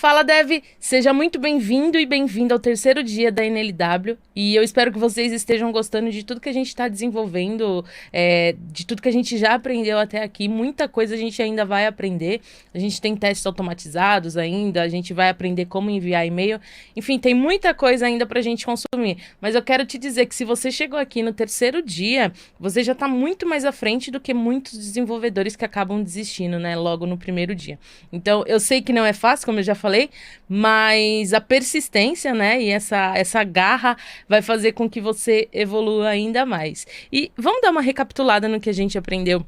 Fala, Dev! Seja muito bem-vindo e bem-vinda ao terceiro dia da NLW e eu espero que vocês estejam gostando de tudo que a gente está desenvolvendo, de tudo que a gente já aprendeu até aqui. Muita coisa a gente ainda vai aprender. A gente tem testes automatizados ainda, a gente vai aprender como enviar e-mail. Enfim, tem muita coisa ainda para a gente consumir. Mas eu quero te dizer que se você chegou aqui no terceiro dia, você já está muito mais à frente do que muitos desenvolvedores que acabam desistindo, né, logo no primeiro dia. Então, eu sei que não é fácil, como eu já falei, mas a persistência, né, e essa garra vai fazer com que você evolua ainda mais. E vamos dar uma recapitulada no que a gente aprendeu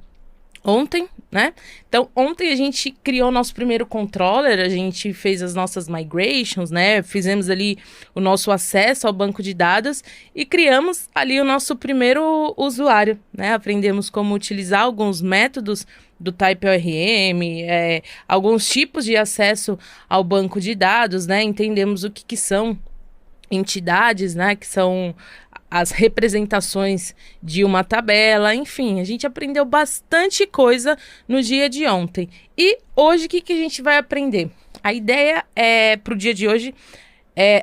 ontem, né? Então, ontem a gente criou o nosso primeiro controller, a gente fez as nossas migrations, né? Fizemos ali o nosso acesso ao banco de dados e criamos ali o nosso primeiro usuário, né? Aprendemos como utilizar alguns métodos do TypeORM, alguns tipos de acesso ao banco de dados, né? Entendemos o que são entidades, né? Que são as representações de uma tabela, enfim, a gente aprendeu bastante coisa no dia de ontem. E hoje, o que a gente vai aprender? A ideia para o dia de hoje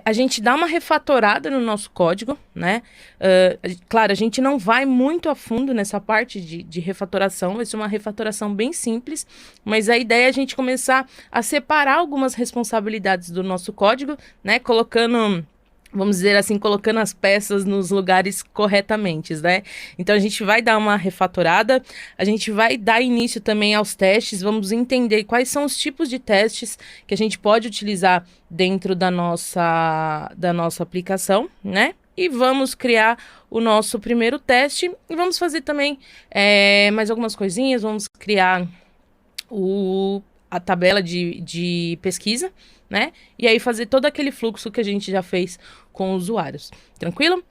a gente dar uma refatorada no nosso código, né? Claro, a gente não vai muito a fundo nessa parte de refatoração, vai ser uma refatoração bem simples, mas a ideia é a gente começar a separar algumas responsabilidades do nosso código, né? Vamos dizer assim, colocando as peças nos lugares corretamente, né? Então, a gente vai dar uma refatorada, a gente vai dar início também aos testes, vamos entender quais são os tipos de testes que a gente pode utilizar dentro da nossa aplicação, né? E vamos criar o nosso primeiro teste e vamos fazer também mais algumas coisinhas, vamos criar a tabela de pesquisa, né? E aí fazer todo aquele fluxo que a gente já fez com usuários. Tranquilo?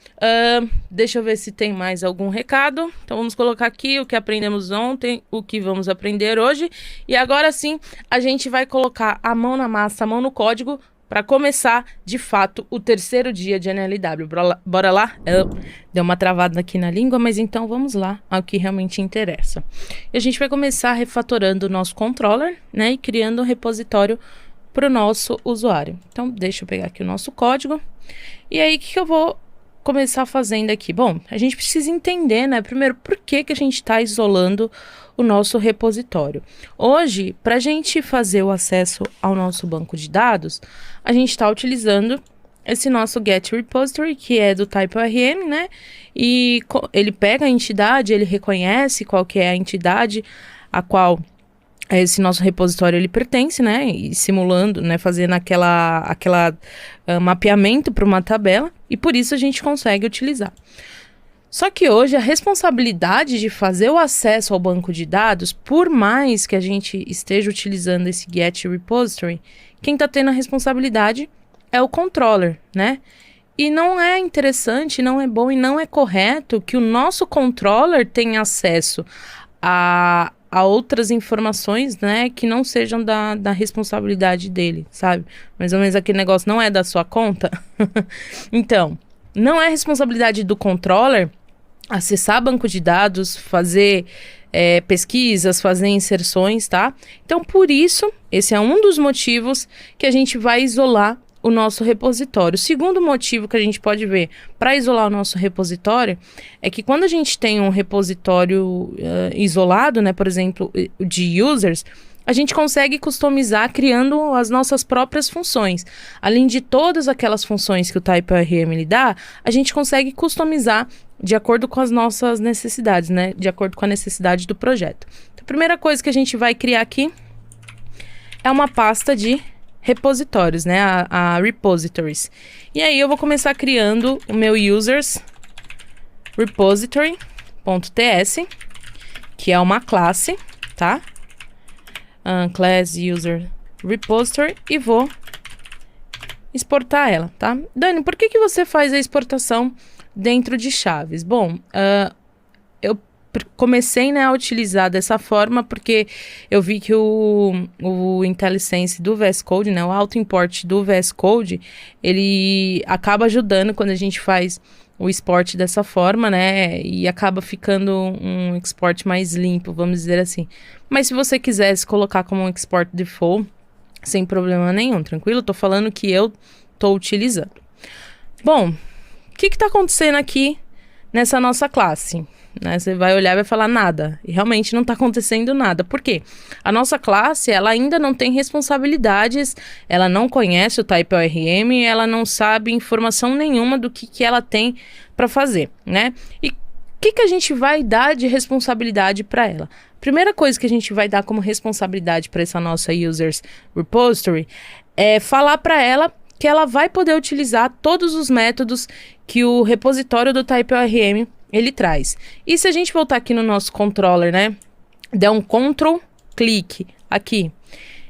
Deixa eu ver se tem mais algum recado. Então vamos colocar aqui o que aprendemos ontem, o que vamos aprender hoje. E agora sim, a gente vai colocar a mão na massa, a mão no código, para começar, de fato, o terceiro dia de NLW. Bora lá? Deu uma travada aqui na língua, mas então vamos lá ao que realmente interessa. E a gente vai começar refatorando o nosso controller, né? E criando um repositório para o nosso usuário. Então, deixa eu pegar aqui o nosso código. E aí, o que eu vou começar fazendo aqui? Bom, a gente precisa entender, né? Primeiro, por que a gente está isolando o nosso repositório. Hoje, para a gente fazer o acesso ao nosso banco de dados, a gente está utilizando esse nosso Get Repository, que é do TypeORM, né? E ele pega a entidade, ele reconhece qual que é a entidade a qual esse nosso repositório ele pertence, né? E simulando, né? Fazendo aquela mapeamento para uma tabela. E por isso a gente consegue utilizar. Só que hoje a responsabilidade de fazer o acesso ao banco de dados, por mais que a gente esteja utilizando esse Get Repository, quem está tendo a responsabilidade é o controller, né? E não é interessante, não é bom e não é correto que o nosso controller tenha acesso a outras informações, né, que não sejam da responsabilidade dele, sabe? Mais ou menos aquele negócio não é da sua conta. Então, não é responsabilidade do controller acessar banco de dados, fazer pesquisas, fazer inserções, tá? Então, por isso, esse é um dos motivos que a gente vai isolar o nosso repositório. O segundo motivo que a gente pode ver para isolar o nosso repositório é que quando a gente tem um repositório isolado, né, por exemplo, de users, a gente consegue customizar criando as nossas próprias funções. Além de todas aquelas funções que o TypeORM lhe dá, a gente consegue customizar de acordo com as nossas necessidades, né? De acordo com a necessidade do projeto. Então, a primeira coisa que a gente vai criar aqui é uma pasta de repositórios, né? A repositories. E aí eu vou começar criando o meu users repository.ts, que é uma classe, tá? Class user repository, e vou exportar ela, tá? Dani, por que você faz a exportação dentro de chaves? Bom, eu comecei, né, a utilizar dessa forma porque eu vi que o IntelliSense do VS Code, né, o auto-import do VS Code, ele acaba ajudando quando a gente faz o export dessa forma, né, e acaba ficando um export mais limpo, vamos dizer assim. Mas se você quisesse colocar como um export default, sem problema nenhum, tranquilo? Tô falando que eu tô utilizando. Bom, o que tá acontecendo aqui nessa nossa classe? Né? Você vai olhar e vai falar nada. E realmente não tá acontecendo nada. Por quê? A nossa classe, ela ainda não tem responsabilidades, ela não conhece o TypeORM, ela não sabe informação nenhuma do que ela tem para fazer, né? E o que a gente vai dar de responsabilidade para ela? Primeira coisa que a gente vai dar como responsabilidade para essa nossa Users Repository é falar para ela que ela vai poder utilizar todos os métodos que o repositório do TypeORM ele traz. E se a gente voltar aqui no nosso controller, né, der um Ctrl clique aqui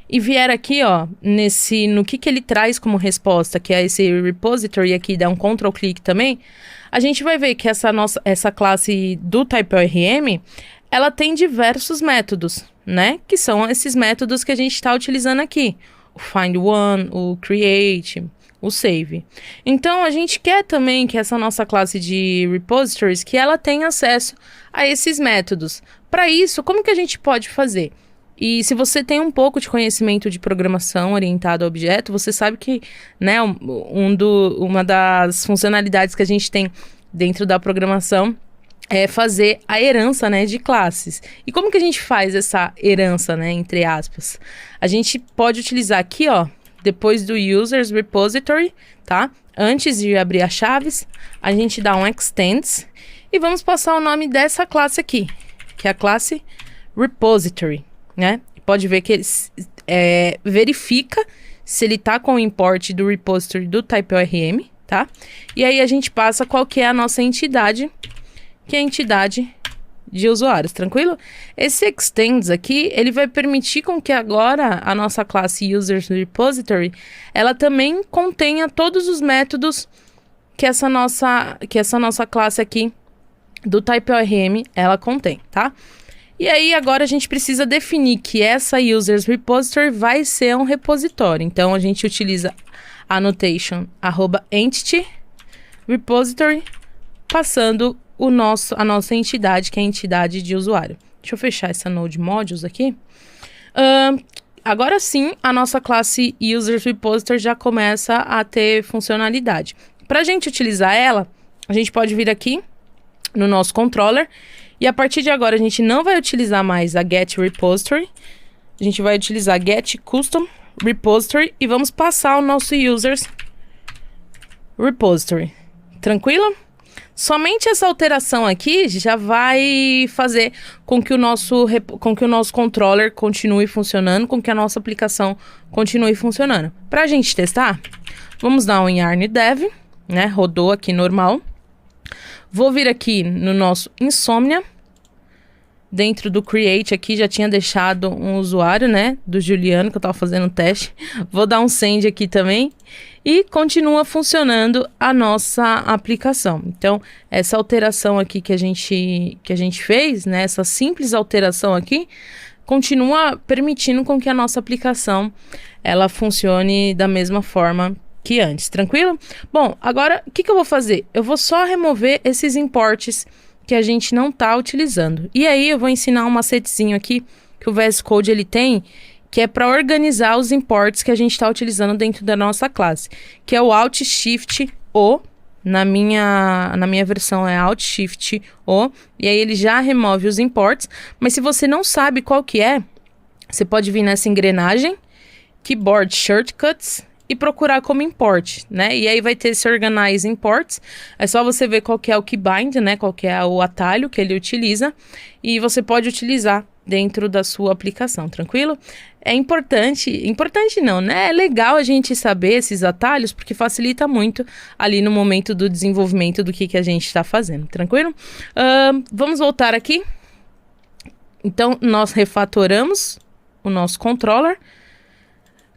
e vier aqui, ó, no que ele traz como resposta, que é esse repository aqui, der um Ctrl clique também, a gente vai ver que essa classe do TypeORM, ela tem diversos métodos, né, que são esses métodos que a gente está utilizando aqui. O find one, o create, o save. Então, a gente quer também que essa nossa classe de repositories, que ela tenha acesso a esses métodos. Para isso, como que a gente pode fazer? E se você tem um pouco de conhecimento de programação orientada a objeto, você sabe que, né, uma das funcionalidades que a gente tem dentro da programação é fazer a herança, né, de classes. E como que a gente faz essa herança, né, entre aspas? A gente pode utilizar aqui, ó, depois do Users Repository, tá? Antes de abrir as chaves, a gente dá um Extends e vamos passar o nome dessa classe aqui, que é a classe Repository, né? Pode ver que ele verifica se ele tá com o import do repository do TypeORM, tá? E aí a gente passa qual que é a nossa entidade, que é a entidade de usuários, tranquilo? Esse extends aqui, ele vai permitir com que agora a nossa classe Users Repository, ela também contenha todos os métodos que essa nossa classe aqui do TypeORM, ela contém, tá? E aí agora a gente precisa definir que essa Users Repository vai ser um repositório. Então a gente utiliza a annotation @entity repository, passando a nossa entidade, que é a entidade de usuário. Deixa eu fechar essa Node Modules aqui. Agora sim, a nossa classe Users Repository já começa a ter funcionalidade. Para a gente utilizar ela, a gente pode vir aqui no nosso controller e a partir de agora a gente não vai utilizar mais a Get Repository, a gente vai utilizar Get Custom Repository e vamos passar o nosso Users Repository. Tranquilo? Somente essa alteração aqui já vai fazer com que o nosso controller continue funcionando, com que a nossa aplicação continue funcionando. Para a gente testar, vamos dar um yarn dev, né? Rodou aqui normal. Vou vir aqui no nosso Insomnia. Dentro do Create aqui já tinha deixado um usuário, né? Do Juliano, que eu tava fazendo o teste. Vou dar um send aqui também. E continua funcionando a nossa aplicação. Então, essa alteração aqui que a gente fez, né? Essa simples alteração aqui, continua permitindo com que a nossa aplicação, ela funcione da mesma forma que antes, tranquilo? Bom, agora, o que eu vou fazer? Eu vou só remover esses imports que a gente não está utilizando. E aí, eu vou ensinar um macetezinho aqui, que o VS Code ele tem, que é para organizar os imports que a gente está utilizando dentro da nossa classe, que é o Alt Shift O, na minha versão é Alt Shift O, e aí ele já remove os imports, mas se você não sabe qual que é, você pode vir nessa engrenagem, Keyboard Shortcuts, e procurar como import, né? E aí vai ter esse Organize Imports, é só você ver qual que é o keybind, né? Qual que é o atalho que ele utiliza, e você pode utilizar dentro da sua aplicação, tranquilo? É importante não, né? É legal a gente saber esses atalhos, porque facilita muito ali no momento do desenvolvimento do que a gente está fazendo, tranquilo? Vamos voltar aqui. Então, nós refatoramos o nosso controller,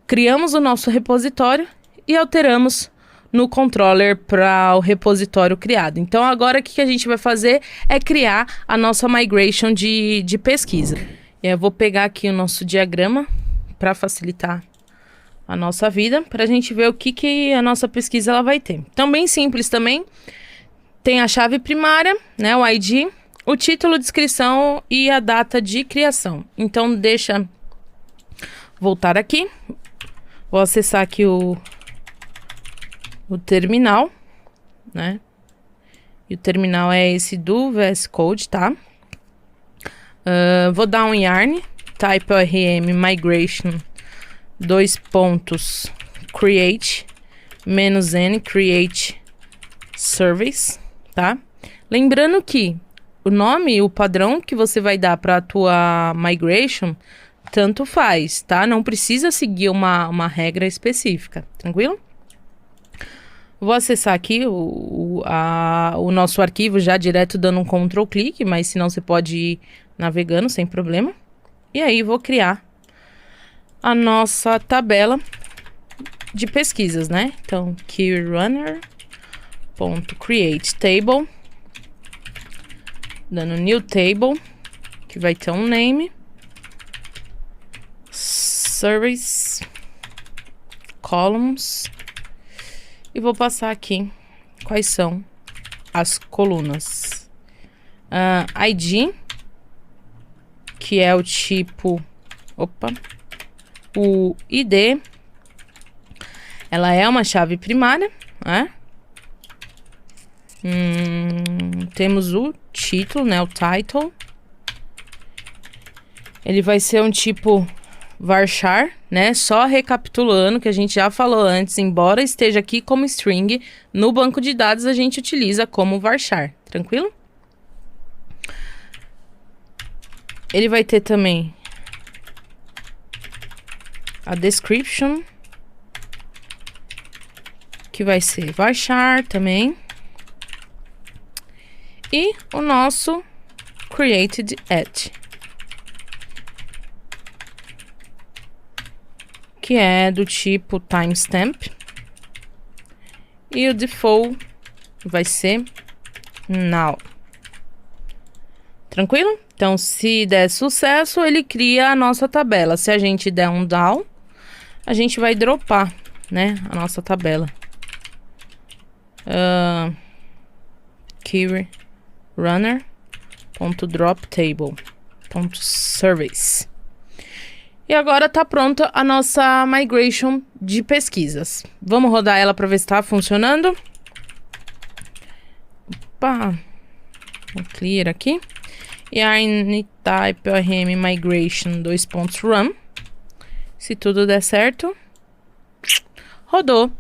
criamos o nosso repositório e alteramos no controller para o repositório criado. Então, agora o que a gente vai fazer é criar a nossa migration de pesquisa. E eu vou pegar aqui o nosso diagrama para facilitar a nossa vida, para a gente ver o que a nossa pesquisa ela vai ter. Então, bem simples também. Tem a chave primária, né, o ID, o título, descrição e a data de criação. Então, deixa voltar aqui. Vou acessar aqui o terminal, né? E o terminal é esse do VS Code, tá? Vou dar um yarn, type ORM migration, create, -n, create service, tá? Lembrando que o nome, o padrão que você vai dar para a tua migration, tanto faz, tá? Não precisa seguir uma regra específica, tranquilo? Vou acessar aqui o nosso arquivo já direto dando um Ctrl clique, mas senão você pode ir navegando sem problema. E aí vou criar a nossa tabela de pesquisas, né? Então, queryrunner.create table, dando new table, que vai ter um name, service, columns, e vou passar aqui quais são as colunas. ID, que é o tipo... o ID, ela é uma chave primária, né? Temos o título, né? O title. Ele vai ser um tipo varchar, né? Só recapitulando que a gente já falou antes, embora esteja aqui como string, no banco de dados a gente utiliza como varchar, tranquilo? Ele vai ter também a description, que vai ser varchar também. E o nosso created at, que é do tipo timestamp. E o default vai ser now. Tranquilo? Então, se der sucesso, ele cria a nossa tabela. Se a gente der um down, a gente vai dropar, né, a nossa tabela. queryrunner.dropTable.service. E agora tá pronta a nossa migration de pesquisas. Vamos rodar ela para ver se tá funcionando. Opa! Vou clear aqui. Yarn type ORM migration run. Se tudo der certo, rodou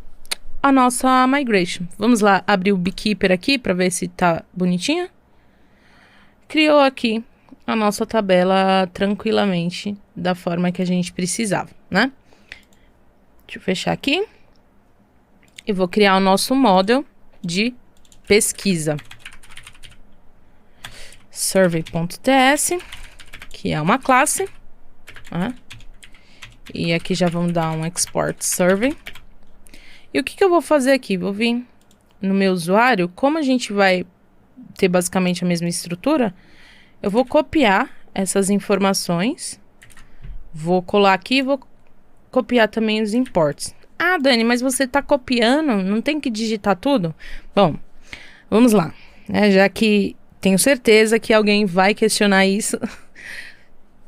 a nossa migration. Vamos lá abrir o Beekeeper aqui para ver se tá bonitinha. Criou aqui a nossa tabela tranquilamente da forma que a gente precisava, né? Deixa eu fechar aqui. E vou criar o nosso model de pesquisa. Survey.ts, que é uma classe, né? E aqui já vamos dar um export survey. E o que eu vou fazer aqui? Vou vir no meu usuário, como a gente vai ter basicamente a mesma estrutura, eu vou copiar essas informações, vou colar aqui e vou copiar também os imports. Ah, Dani, mas você tá copiando, não tem que digitar tudo? Bom, vamos lá, né? Já que tenho certeza que alguém vai questionar isso.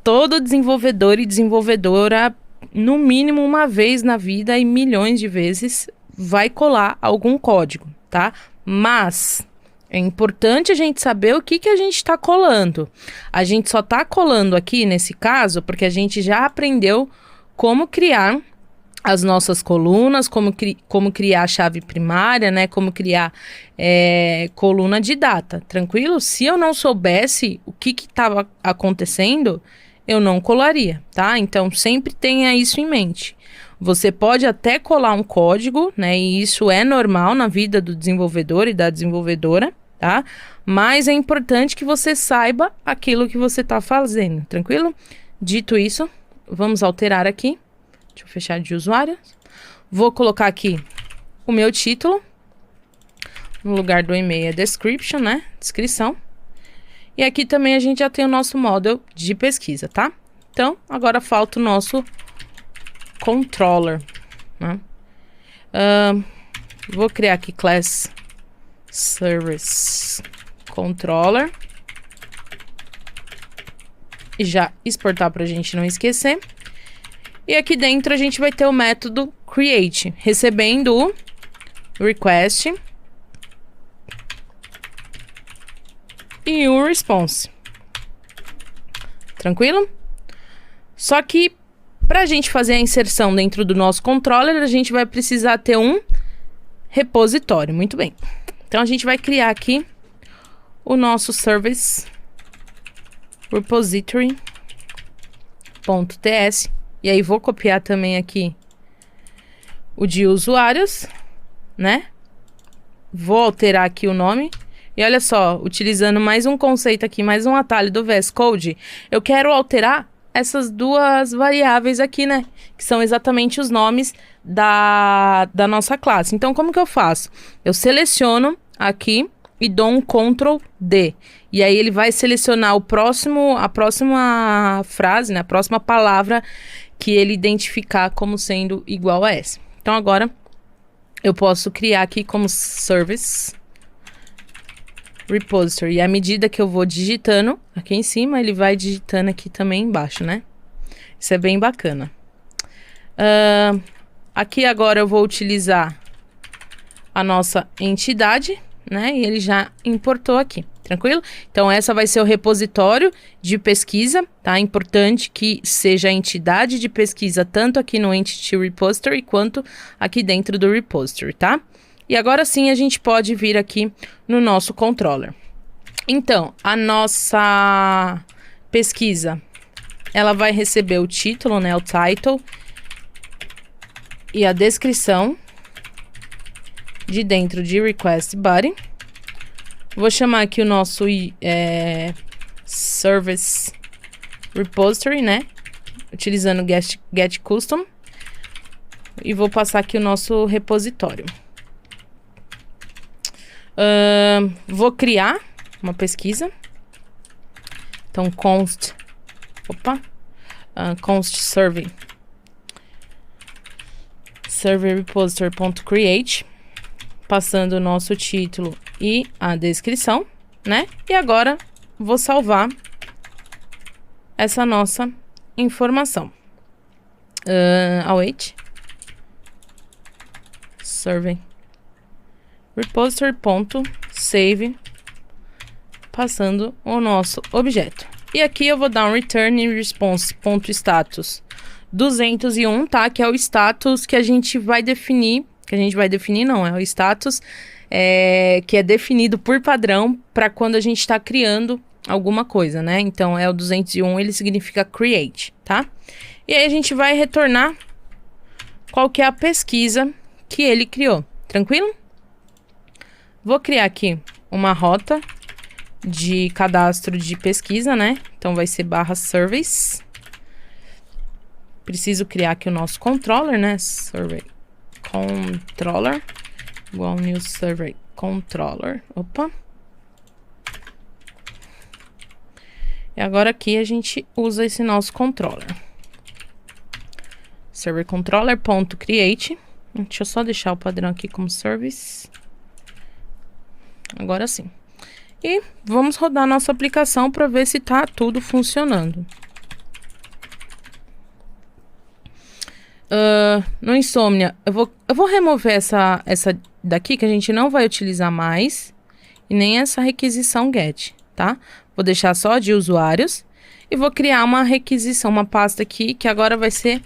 Todo desenvolvedor e desenvolvedora, no mínimo uma vez na vida e milhões de vezes, vai colar algum código, tá? Mas é importante a gente saber o que a gente está colando. A gente só está colando aqui, nesse caso, porque a gente já aprendeu como criar as nossas colunas, como criar a chave primária, né? Como criar coluna de data, tranquilo? Se eu não soubesse o que estava acontecendo, eu não colaria, tá? Então, sempre tenha isso em mente. Você pode até colar um código, né? E isso é normal na vida do desenvolvedor e da desenvolvedora, tá? Mas é importante que você saiba aquilo que você está fazendo, tranquilo? Dito isso, vamos alterar aqui. Deixa eu fechar de usuário. Vou colocar aqui o meu título. No lugar do e-mail é description, né? Descrição. E aqui também a gente já tem o nosso model de pesquisa, tá? Então, agora falta o nosso controller, né? Vou criar aqui class service controller. E já exportar pra gente não esquecer. E aqui dentro a gente vai ter o método create, recebendo o request e o response. Tranquilo? Só que para a gente fazer a inserção dentro do nosso controller, a gente vai precisar ter um repositório. Muito bem. Então a gente vai criar aqui o nosso service repository.ts. E aí vou copiar também aqui o de usuários, né? Vou alterar aqui o nome. E olha só, utilizando mais um conceito aqui, mais um atalho do VS Code, eu quero alterar essas duas variáveis aqui, né? Que são exatamente os nomes da nossa classe. Então, como que eu faço? Eu seleciono aqui e dou um Ctrl D. E aí ele vai selecionar a próxima frase, né? A próxima palavra que ele identificar como sendo igual a essa. Então, agora eu posso criar aqui como service repository. E à medida que eu vou digitando aqui em cima, ele vai digitando aqui também embaixo, né? Isso é bem bacana. Aqui agora eu vou utilizar a nossa entidade, né? E ele já importou aqui, tranquilo? Então essa vai ser o repositório de pesquisa, tá? Importante que seja a entidade de pesquisa tanto aqui no Entity Repository quanto aqui dentro do repository, tá? E agora sim a gente pode vir aqui no nosso controller. Então, a nossa pesquisa, ela vai receber o título, né? O title e a descrição de dentro de request body. Vou chamar aqui o nosso service repository, né? Utilizando get custom. E vou passar aqui o nosso repositório. Vou criar uma pesquisa. Então, const survey repository.create, passando o nosso título e a descrição, né? E agora vou salvar essa nossa informação. Await survey repository.save, passando o nosso objeto. E aqui eu vou dar um return response.status 201, tá? Que é o status que a gente vai definir, não, é o status que é definido por padrão para quando a gente está criando alguma coisa, né? Então é o 201, ele significa create, tá? E aí a gente vai retornar qual que é a pesquisa que ele criou, tranquilo? Vou criar aqui uma rota de cadastro de pesquisa, né? Então vai ser /surveys. Preciso criar aqui o nosso controller, né? Survey controller igual new survey controller. Opa. E agora aqui a gente usa esse nosso controller. Survey controller.create. Deixa eu só deixar o padrão aqui como service. Agora sim. E vamos rodar nossa aplicação para ver se tá tudo funcionando. No Insomnia, eu vou remover essa daqui que a gente não vai utilizar mais. E nem essa requisição get, tá? Vou deixar só de usuários. E vou criar uma requisição, uma pasta aqui, que agora vai ser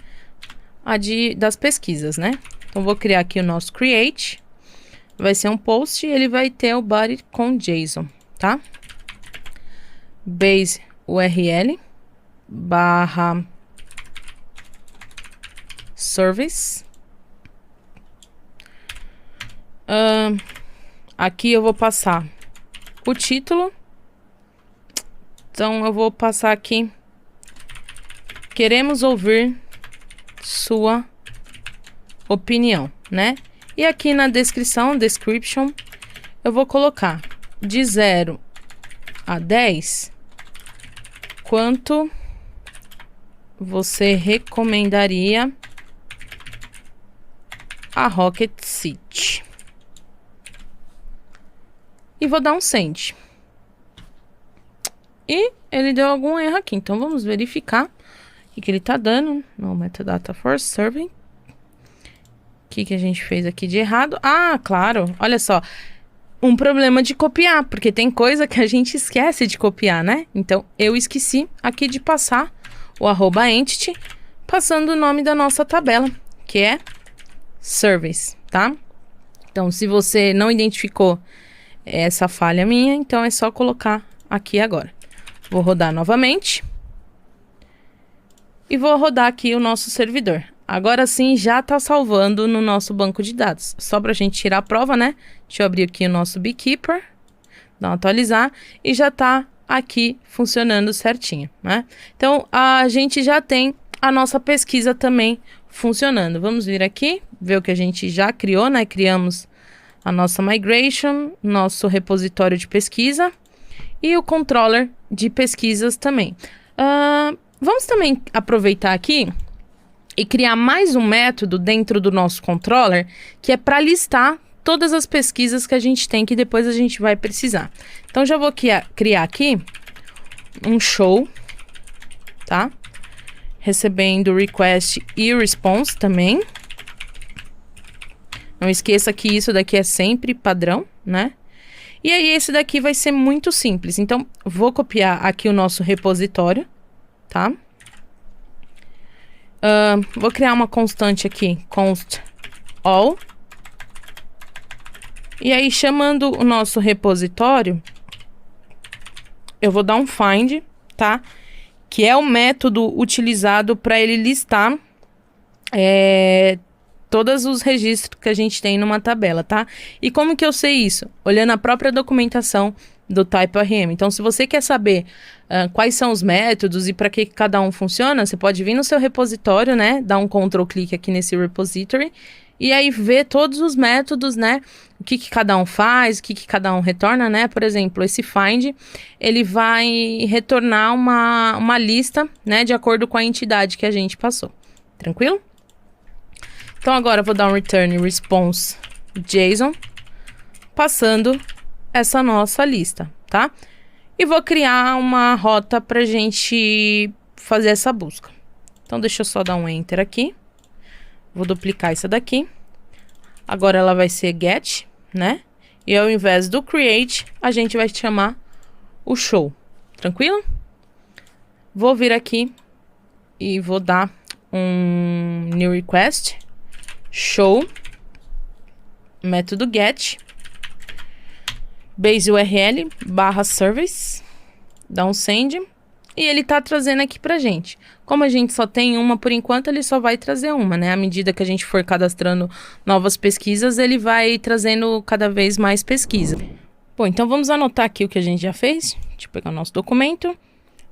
a das pesquisas, né? Então vou criar aqui o nosso create. Vai ser um post e ele vai ter o body com JSON, tá? Base URL /service. Aqui eu vou passar o título. Então eu vou passar aqui. Queremos ouvir sua opinião, né? E aqui na descrição, description, eu vou colocar de 0 a 10 quanto você recomendaria a Rocket City. E vou dar um send. E ele deu algum erro aqui, então vamos verificar. que ele tá dando? No metadata for serving. O que a gente fez aqui de errado? Ah, claro, olha só. Um problema de copiar, porque tem coisa que a gente esquece de copiar, né? Então, eu esqueci aqui de passar o @entity, passando o nome da nossa tabela, que é service, tá? Então, se você não identificou essa falha minha, então é só colocar aqui agora. Vou rodar novamente. E vou rodar aqui o nosso servidor. Agora sim, já tá salvando no nosso banco de dados. Só pra gente tirar a prova, né? Deixa eu abrir aqui o nosso Beekeeper. Dar um atualizar. E já tá aqui funcionando certinho, né? Então, a gente já tem a nossa pesquisa também funcionando. Vamos vir aqui, ver o que a gente já criou, né? Criamos a nossa migration, nosso repositório de pesquisa e o controller de pesquisas também. Vamos também aproveitar aqui e criar mais um método dentro do nosso controller, que é para listar todas as pesquisas que a gente tem, que depois a gente vai precisar. Então, já vou criar aqui um show, tá? Recebendo request e response também. Não esqueça que isso daqui é sempre padrão, né? E aí, esse daqui vai ser muito simples. Então, vou copiar aqui o nosso repositório, tá? Vou criar uma constante aqui, const all. E aí, chamando o nosso repositório, eu vou dar um find, tá? Que é o método utilizado para ele listar todos os registros que a gente tem numa tabela, tá? E como que eu sei isso? Olhando a própria documentação do TypeORM. Então, se você quer saber quais são os métodos e para que cada um funciona, você pode vir no seu repositório, né? Dar um Ctrl-clique aqui nesse repository e aí ver todos os métodos, né? O que cada um faz, o que cada um retorna, né? Por exemplo, esse find, ele vai retornar uma lista, né? De acordo com a entidade que a gente passou. Tranquilo? Então, agora eu vou dar um return response JSON, passando essa nossa lista, tá? E vou criar uma rota pra gente fazer essa busca. Então, deixa eu só dar um enter aqui. Vou duplicar isso daqui. Agora ela vai ser get, né? E ao invés do create, a gente vai chamar o show. Tranquilo? Vou vir aqui e vou dar um new request. Show. Método get. Base URL /service, dá um send, e ele tá trazendo aqui pra gente. Como a gente só tem uma por enquanto, ele só vai trazer uma, né? À medida que a gente for cadastrando novas pesquisas, ele vai trazendo cada vez mais pesquisa. Bom, então vamos anotar aqui o que a gente já fez. Deixa eu pegar o nosso documento.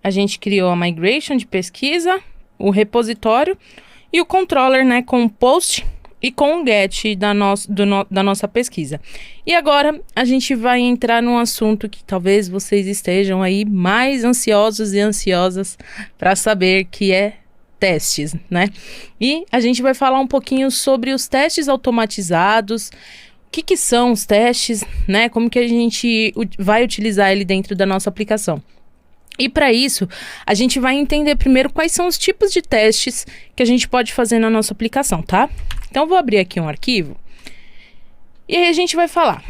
A gente criou a migration de pesquisa, o repositório e o controller, né? Com o post e com o get da nossa pesquisa. E agora a gente vai entrar num assunto que talvez vocês estejam aí mais ansiosos e ansiosas para saber, que é testes, né? E a gente vai falar um pouquinho sobre os testes automatizados, o que são os testes, né? Como que a gente vai utilizar ele dentro da nossa aplicação. E para isso, a gente vai entender primeiro quais são os tipos de testes que a gente pode fazer na nossa aplicação, tá? Então, eu vou abrir aqui um arquivo e aí a gente vai falar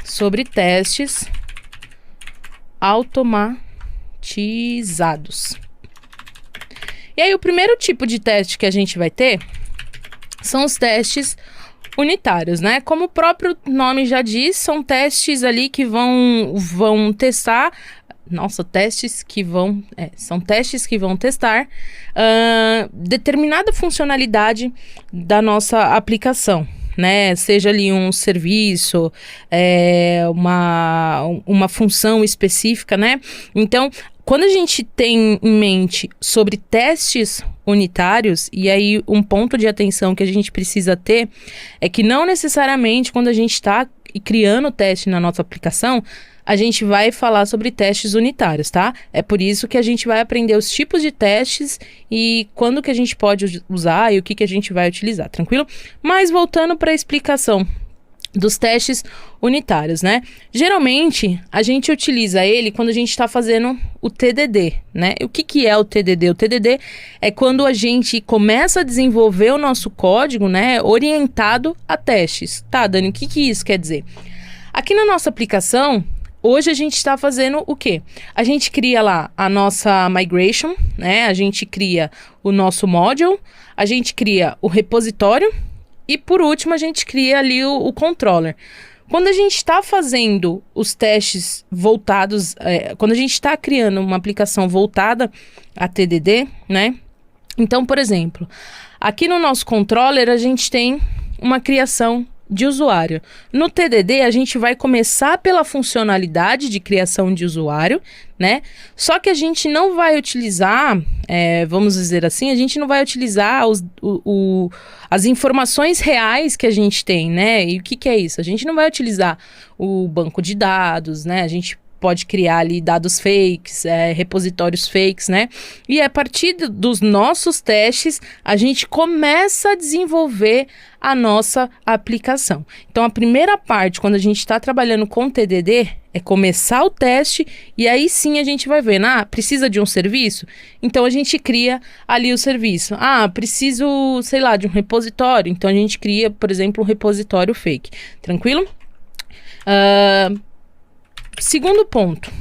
sobre testes automatizados. E aí, o primeiro tipo de teste que a gente vai ter são os testes unitários, né? Como o próprio nome já diz, são testes ali que vão testar. Nossa, são testes que vão testar determinada funcionalidade da nossa aplicação, né? Seja ali um serviço, uma função específica, né? Então, quando a gente tem em mente sobre testes unitários, e aí um ponto de atenção que a gente precisa ter é que não necessariamente quando a gente está criando teste na nossa aplicação, a gente vai falar sobre testes unitários, tá? É por isso que a gente vai aprender os tipos de testes e quando que a gente pode usar e o que a gente vai utilizar, tranquilo? Mas voltando para a explicação dos testes unitários, né? Geralmente, a gente utiliza ele quando a gente está fazendo o TDD, né? O que é o TDD? O TDD é quando a gente começa a desenvolver o nosso código, né? Orientado a testes. Tá, Dani, o que isso quer dizer? Aqui na nossa aplicação, hoje a gente está fazendo o quê? A gente cria lá a nossa migration, né? A gente cria o nosso module, a gente cria o repositório, e por último, a gente cria ali o controller. Quando a gente está fazendo os testes voltados, quando a gente está criando uma aplicação voltada a TDD, né? Então, por exemplo, aqui no nosso controller a gente tem uma criação de usuário. No TDD, a gente vai começar pela funcionalidade de criação de usuário, né? Só que a gente não vai utilizar, vamos dizer assim, a gente não vai utilizar as informações reais que a gente tem, né? E o que é isso? A gente não vai utilizar o banco de dados, né? A gente pode criar ali dados fakes, repositórios fakes, né? E a partir dos nossos testes, a gente começa a desenvolver a nossa aplicação. Então, a primeira parte, quando a gente está trabalhando com TDD, é começar o teste e aí sim a gente vai ver, precisa de um serviço? Então, a gente cria ali o serviço. Preciso, sei lá, de um repositório. Então, a gente cria, por exemplo, um repositório fake. Tranquilo? Segundo ponto,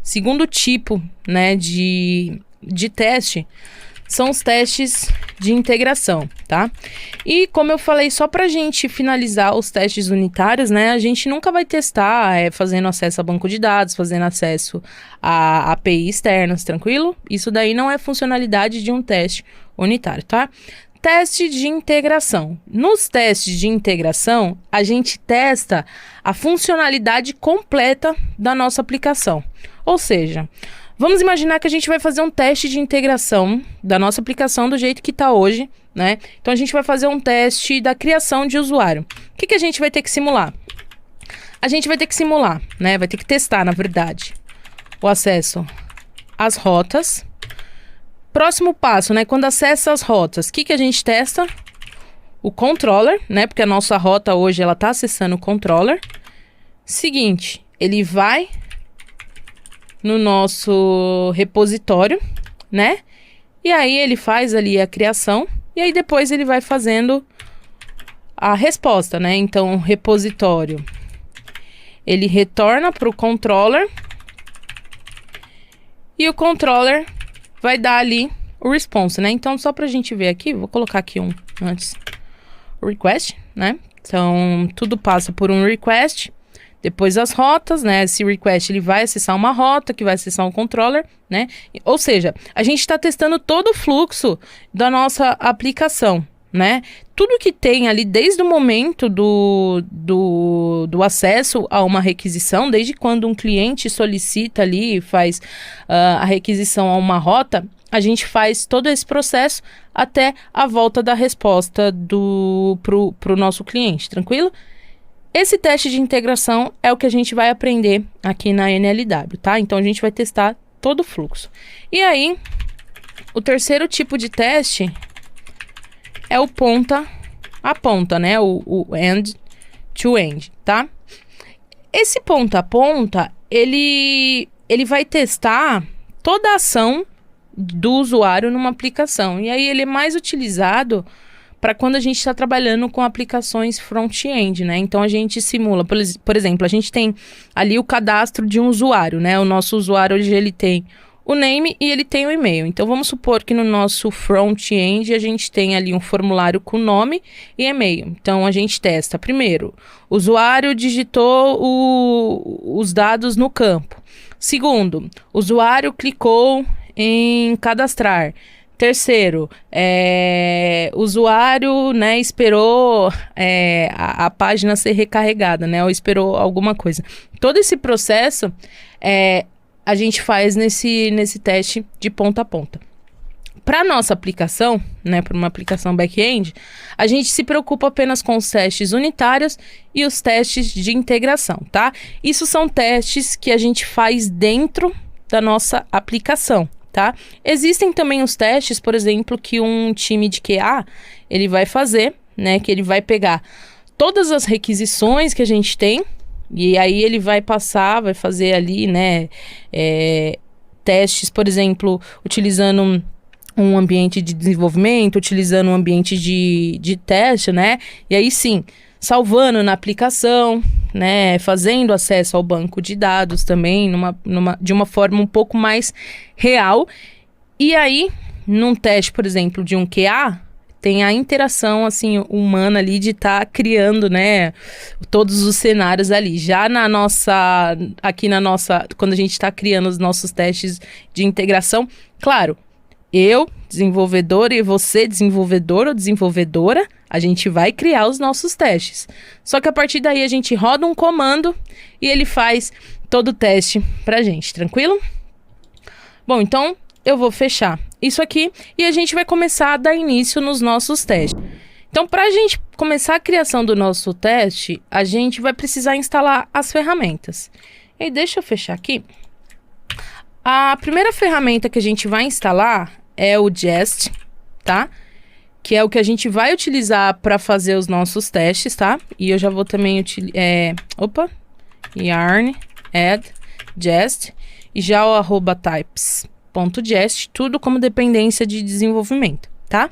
segundo tipo, né, de teste, são os testes de integração, tá? E como eu falei, só pra gente finalizar os testes unitários, né, a gente nunca vai testar fazendo acesso a banco de dados, fazendo acesso a API externas, tranquilo? Isso daí não é funcionalidade de um teste unitário, tá? Teste de integração. Nos testes de integração, a gente testa a funcionalidade completa da nossa aplicação. Ou seja, vamos imaginar que a gente vai fazer um teste de integração da nossa aplicação do jeito que está hoje, né? Então, a gente vai fazer um teste da criação de usuário. O que a gente vai ter que simular? A gente vai ter que simular, né? Vai ter que testar, na verdade, o acesso às rotas. Próximo passo, né? Quando acessa as rotas, o que a gente testa? O controller, né? Porque a nossa rota hoje, ela tá acessando o controller. Seguinte, ele vai no nosso repositório, né? E aí ele faz ali a criação. E aí depois ele vai fazendo a resposta, né? Então, o repositório, ele retorna para o controller. E o controller vai dar ali o response, né? Então, só pra gente ver aqui, vou colocar aqui um antes. O request, né? Então, tudo passa por um request. Depois as rotas, né? Esse request, ele vai acessar uma rota, que vai acessar um controller, né? Ou seja, a gente está testando todo o fluxo da nossa aplicação, né? Tudo que tem ali, desde o momento do acesso a uma requisição, desde quando um cliente solicita ali, faz a requisição a uma rota, a gente faz todo esse processo até a volta da resposta pro nosso cliente, tranquilo? Esse teste de integração é o que a gente vai aprender aqui na NLW, tá? Então, a gente vai testar todo o fluxo. E aí, o terceiro tipo de teste é o ponta a ponta, né? O end to end, tá? Esse ponta a ponta, ele vai testar toda a ação do usuário numa aplicação. E aí ele é mais utilizado para quando a gente está trabalhando com aplicações front-end, né? Então, a gente simula, por exemplo, a gente tem ali o cadastro de um usuário, né? O nosso usuário, hoje, ele tem o name e ele tem o e-mail. Então, vamos supor que no nosso front-end a gente tem ali um formulário com nome e e-mail. Então, a gente testa, primeiro, o usuário digitou os dados no campo. Segundo, o usuário clicou em cadastrar. Terceiro, o usuário, né, esperou a página ser recarregada, né, ou esperou alguma coisa. Todo esse processo a gente faz nesse teste de ponta a ponta. Para nossa aplicação, né, para uma aplicação back-end, a gente se preocupa apenas com os testes unitários e os testes de integração, tá? Isso são testes que a gente faz dentro da nossa aplicação, tá? Existem também os testes, por exemplo, que um time de QA, ele vai fazer, né, que ele vai pegar todas as requisições que a gente tem, e aí ele vai vai fazer ali, né, testes, por exemplo, utilizando um ambiente de desenvolvimento, utilizando um ambiente de teste, né? E aí sim, salvando na aplicação, né? Fazendo acesso ao banco de dados também, de uma forma um pouco mais real. E aí, num teste, por exemplo, de um QA, tem a interação, assim, humana ali de estar criando, né? Todos os cenários ali. Já quando a gente está criando os nossos testes de integração, claro, eu, desenvolvedor, e você, desenvolvedor ou desenvolvedora, a gente vai criar os nossos testes. Só que a partir daí a gente roda um comando e ele faz todo o teste pra gente, tranquilo? Bom, então eu vou fechar isso aqui e a gente vai começar a dar início nos nossos testes. Então, para a gente começar a criação do nosso teste, a gente vai precisar instalar as ferramentas. E aí, deixa eu fechar aqui. A primeira ferramenta que a gente vai instalar é o Jest, tá? Que é o que a gente vai utilizar para fazer os nossos testes, tá? E eu já vou também utilizar... yarn add jest e já o @types.jest, tudo como dependência de desenvolvimento, tá?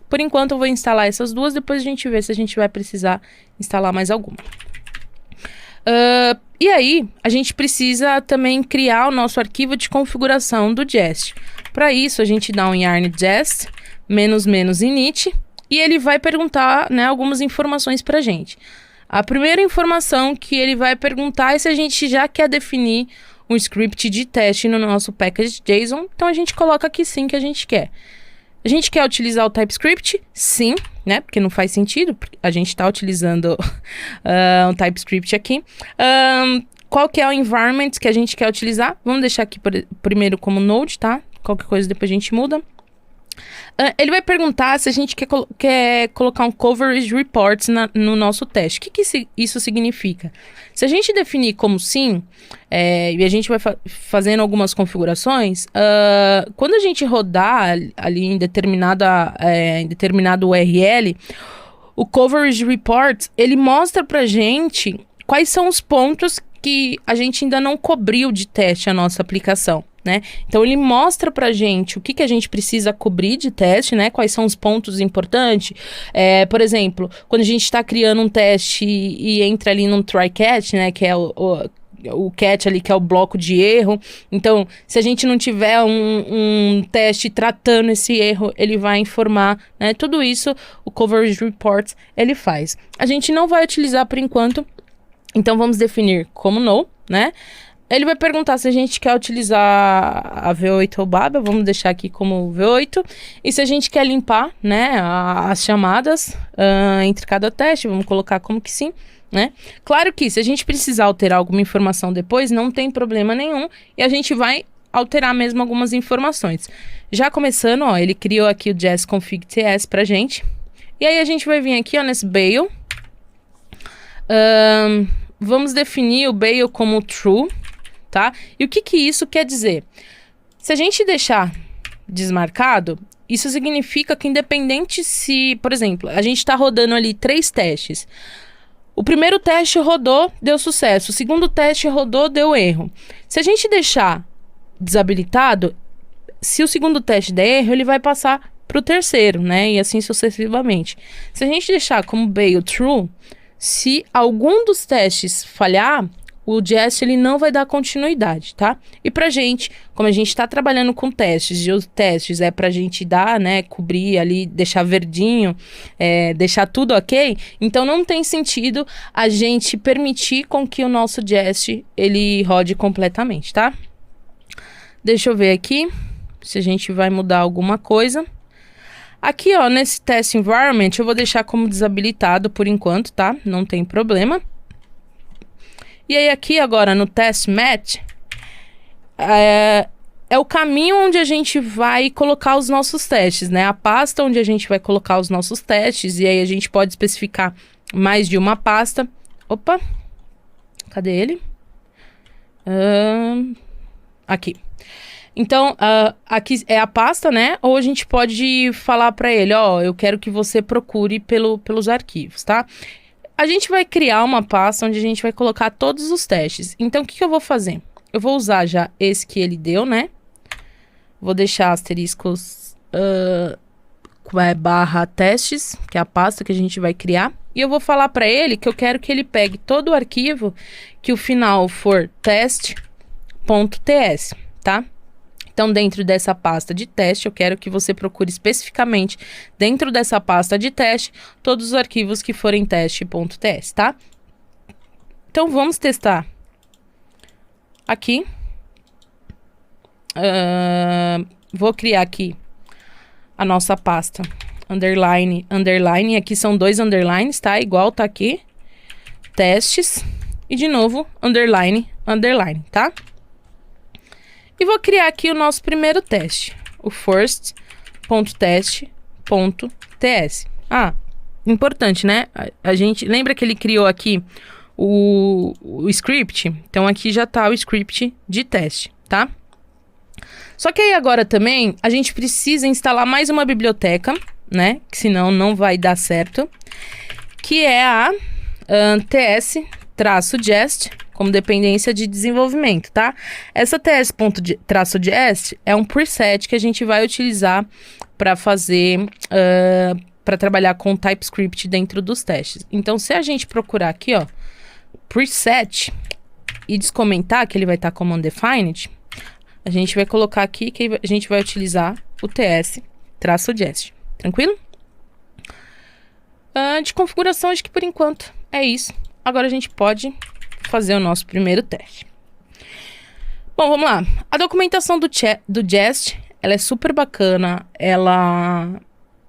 Por enquanto eu vou instalar essas duas, depois a gente vê se a gente vai precisar instalar mais alguma. E aí, a gente precisa também criar o nosso arquivo de configuração do Jest. Para isso, a gente dá um yarn jest --init e ele vai perguntar, né, algumas informações para a gente. A primeira informação que ele vai perguntar é se a gente já quer definir um script de teste no nosso package.json. Então, a gente coloca aqui sim que a gente quer. A gente quer utilizar o TypeScript? Sim, né? Porque não faz sentido, porque a gente está utilizando o TypeScript aqui. Qual que é o environment que a gente quer utilizar? Vamos deixar aqui primeiro como Node, tá? Qualquer coisa depois a gente muda. Ele vai perguntar se a gente quer colocar um coverage reports no nosso teste. O que isso significa? Se a gente definir como sim, e a gente vai fazendo algumas configurações, quando a gente rodar ali em determinado URL, o coverage report, ele mostra pra gente quais são os pontos que a gente ainda não cobriu de teste a nossa aplicação, né? Então, ele mostra pra gente o que a gente precisa cobrir de teste, né? Quais são os pontos importantes. Por exemplo, quando a gente está criando um teste e entra ali num try-catch, né? Que é o catch ali, que é o bloco de erro. Então, se a gente não tiver um teste tratando esse erro, ele vai informar, né? Tudo isso, o Coverage Report, ele faz. A gente não vai utilizar por enquanto, então vamos definir como no, né? Ele vai perguntar se a gente quer utilizar a V8 ou Babel, vamos deixar aqui como V8. E se a gente quer limpar, né, as chamadas entre cada teste, vamos colocar como que sim, né? Claro que se a gente precisar alterar alguma informação depois, não tem problema nenhum. E a gente vai alterar mesmo algumas informações. Já começando, ó, ele criou aqui o Jest config ts pra gente. E aí a gente vai vir aqui, ó, nesse bail. Vamos definir o bail como true, tá? E o que isso quer dizer? Se a gente deixar desmarcado, isso significa que independente se, por exemplo, a gente está rodando ali 3 testes. O primeiro teste rodou, deu sucesso. O segundo teste rodou, deu erro. Se a gente deixar desabilitado, se o segundo teste der erro, ele vai passar para o terceiro, né? E assim sucessivamente. Se a gente deixar como bail true, se algum dos testes falhar, o Jest ele não vai dar continuidade, tá? E pra gente, como a gente está trabalhando com testes, e os testes é pra gente dar, né, cobrir ali, deixar verdinho, deixar tudo ok, então não tem sentido a gente permitir com que o nosso Jest ele rode completamente, tá? Deixa eu ver aqui se a gente vai mudar alguma coisa. Aqui, ó, nesse test environment, eu vou deixar como desabilitado por enquanto, tá? Não tem problema. E aí aqui agora no test match, é o caminho onde a gente vai colocar os nossos testes, né? A pasta onde a gente vai colocar os nossos testes, e aí a gente pode especificar mais de uma pasta. Opa, cadê ele? Aqui. Então, aqui é a pasta, né? Ou a gente pode falar para ele, ó, eu quero que você procure pelos arquivos, tá? a gente vai criar uma pasta onde a gente vai colocar todos os testes. Então, o que eu vou fazer? Eu vou usar já esse que ele deu, né? Vou deixar asteriscos barra testes, que é a pasta que a gente vai criar. E eu vou falar para ele que eu quero que ele pegue todo o arquivo que o final for test.ts, tá? Então, dentro dessa pasta de teste, eu quero que você procure especificamente dentro dessa pasta de teste todos os arquivos que forem teste.ts, tá? Então, vamos testar aqui. Vou criar aqui a nossa pasta underline, underline. Aqui são 2 underlines, tá? Igual tá aqui. Testes. E de novo, underline, underline, tá? E vou criar aqui o nosso primeiro teste. O first.test.ts. Importante, né? A gente lembra que ele criou aqui o script? Então, aqui já tá o script de teste, tá? Só que aí agora também a gente precisa instalar mais uma biblioteca, né? Que senão não vai dar certo. Que é a ts-jest como dependência de desenvolvimento, tá? Essa ts-jest é um preset que a gente vai utilizar para fazer, para trabalhar com TypeScript dentro dos testes. Então, se a gente procurar aqui, ó, preset e descomentar, que ele vai estar como undefined, a gente vai colocar aqui que a gente vai utilizar o ts-jest. Tranquilo? De configuração, acho que por enquanto é isso. Agora a gente pode fazer o nosso primeiro teste. Bom, vamos lá. A documentação do Jest, ela é super bacana. Ela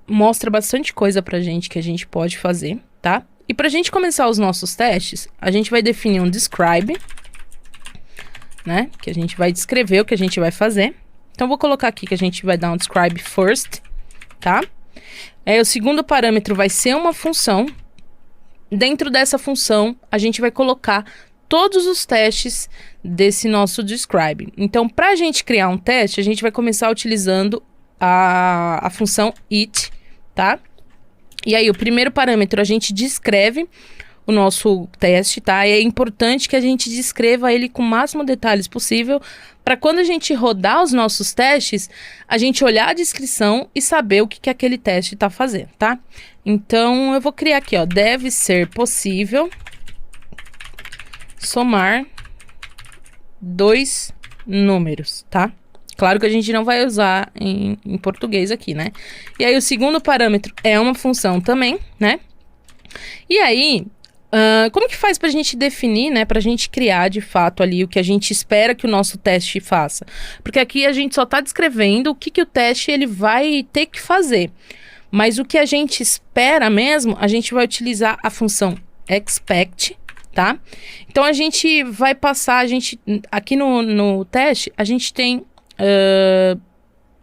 mostra bastante coisa pra gente que a gente pode fazer, tá? E pra gente começar os nossos testes, a gente vai definir um describe, né? Que a gente vai descrever o que a gente vai fazer. Então, vou colocar aqui que a gente vai dar um describe first, tá? Aí, o segundo parâmetro vai ser uma função. Dentro dessa função, a gente vai colocar todos os testes desse nosso describe. Então, para a gente criar um teste, a gente vai começar utilizando a função it, tá? E aí, o primeiro parâmetro, a gente descreve o nosso teste, tá? E é importante que a gente descreva ele com o máximo detalhes possível, para quando a gente rodar os nossos testes, a gente olhar a descrição e saber o que aquele teste está fazendo, tá? Então, eu vou criar aqui, ó, deve ser possível somar 2 números, tá? Claro que a gente não vai usar em português aqui, né? E aí, o segundo parâmetro é uma função também, né? E aí, como que faz pra gente definir, né? Pra gente criar, de fato, ali o que a gente espera que o nosso teste faça? Porque aqui a gente só tá descrevendo o que o teste ele vai ter que fazer. Mas o que a gente espera mesmo, a gente vai utilizar a função expect, tá? Então, a gente vai passar, aqui no teste, a gente tem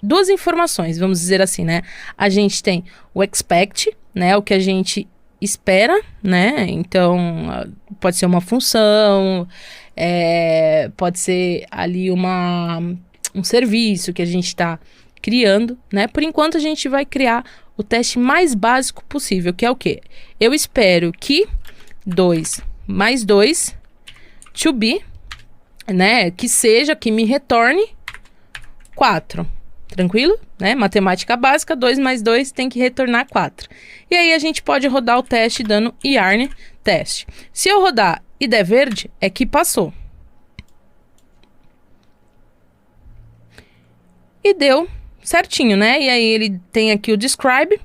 2 informações, vamos dizer assim, né? A gente tem o expect, né? O que a gente espera, né? Então, pode ser uma função, pode ser ali um serviço que a gente está criando, né? Por enquanto, a gente vai criar o teste mais básico possível, que é o quê? Eu espero que 2 mais 2 to be, né? Que me retorne 4. Tranquilo? Né? Matemática básica, 2 mais 2 tem que retornar 4. E aí a gente pode rodar o teste dando yarn teste. Se eu rodar e der verde, é que passou. E deu certinho, né? E aí ele tem aqui o describe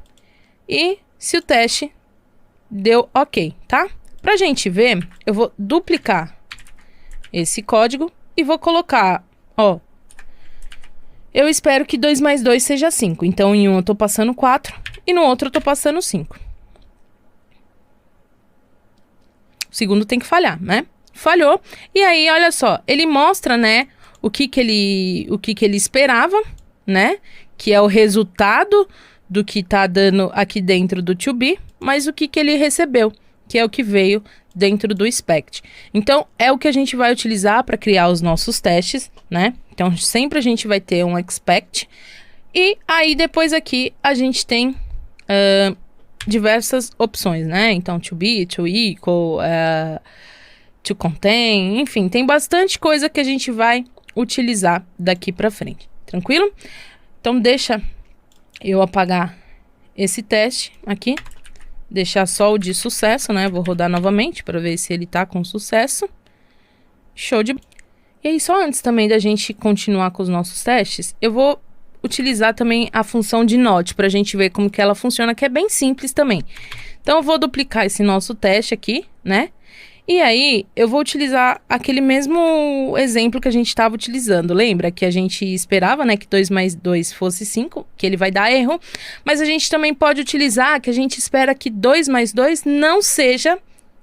e se o teste deu ok, tá? Pra gente ver, eu vou duplicar esse código e vou colocar, ó, eu espero que 2 mais 2 seja 5. Então, em um eu tô passando 4 e no outro eu tô passando 5. O segundo tem que falhar, né? Falhou. E aí, olha só, ele mostra, né, o que ele esperava, né? Que é o resultado do que tá dando aqui dentro do to be, mas o que ele recebeu, que é o que veio dentro do expect. Então, é o que a gente vai utilizar para criar os nossos testes, né? Então, sempre a gente vai ter um expect. E aí, depois aqui, a gente tem diversas opções, né? Então, to be, to equal, to contain, enfim, tem bastante coisa que a gente vai utilizar daqui pra frente, tranquilo? Então, deixa eu apagar esse teste aqui, deixar só o de sucesso, né? Vou rodar novamente para ver se ele tá com sucesso. Show de... E aí, só antes também da gente continuar com os nossos testes, eu vou utilizar também a função de not pra gente ver como que ela funciona, que é bem simples também. Então, eu vou duplicar esse nosso teste aqui, né? E aí, eu vou utilizar aquele mesmo exemplo que a gente estava utilizando. Lembra que a gente esperava, né, que 2 mais 2 fosse 5, que ele vai dar erro. Mas a gente também pode utilizar que a gente espera que 2 mais 2 não seja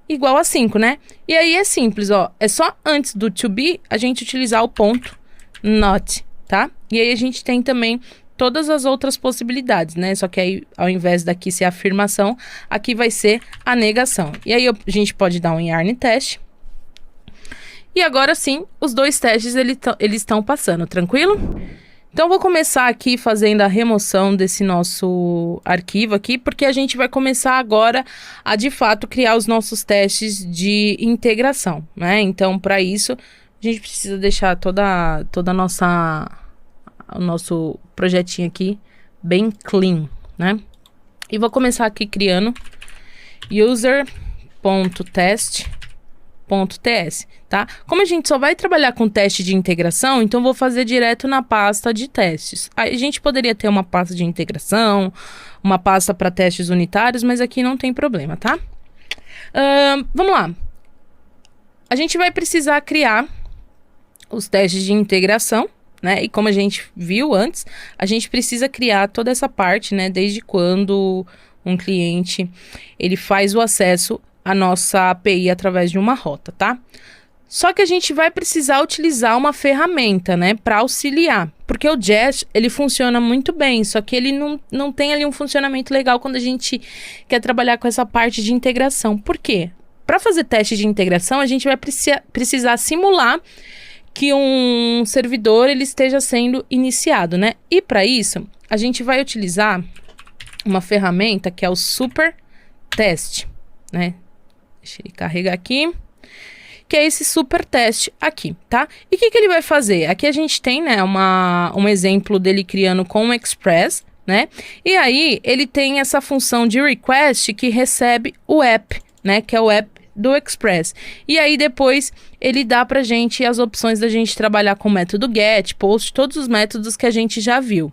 igual a 5, né? E aí é simples, ó. É só antes do to be, a gente utilizar o ponto not, tá? E aí a gente tem também todas as outras possibilidades, né? Só que aí, ao invés daqui ser a afirmação, aqui vai ser a negação. E aí a gente pode dar um yarn teste. E agora sim, os dois testes eles estão passando, tranquilo? Então, eu vou começar aqui fazendo a remoção desse nosso arquivo aqui, porque a gente vai começar agora a, de fato, criar os nossos testes de integração, né? Então, para isso, a gente precisa deixar toda o nosso projetinho aqui bem clean, né? E vou começar aqui criando user.test.ts, tá? Como a gente só vai trabalhar com teste de integração, então vou fazer direto na pasta de testes. Aí a gente poderia ter uma pasta de integração, uma pasta para testes unitários, mas aqui não tem problema, tá? Vamos lá. A gente vai precisar criar os testes de integração, né? E como a gente viu antes, a gente precisa criar toda essa parte, né? Desde quando um cliente ele faz o acesso à nossa API através de uma rota, tá? Só que a gente vai precisar utilizar uma ferramenta, né? Para auxiliar. Porque o Jest, ele funciona muito bem, só que ele não tem ali um funcionamento legal quando a gente quer trabalhar com essa parte de integração. Por quê? Para fazer teste de integração, a gente vai precisar simular que um servidor ele esteja sendo iniciado, né? E para isso, a gente vai utilizar uma ferramenta que é o Super Test, né? Deixa ele carregar aqui. Que é esse Super Test aqui, tá? E o que ele vai fazer? Aqui a gente tem, né, um exemplo dele criando com o Express, né? E aí, ele tem essa função de request que recebe o app, né? Que é o app do Express. E aí depois ele dá pra gente as opções da gente trabalhar com o método get, post, todos os métodos que a gente já viu.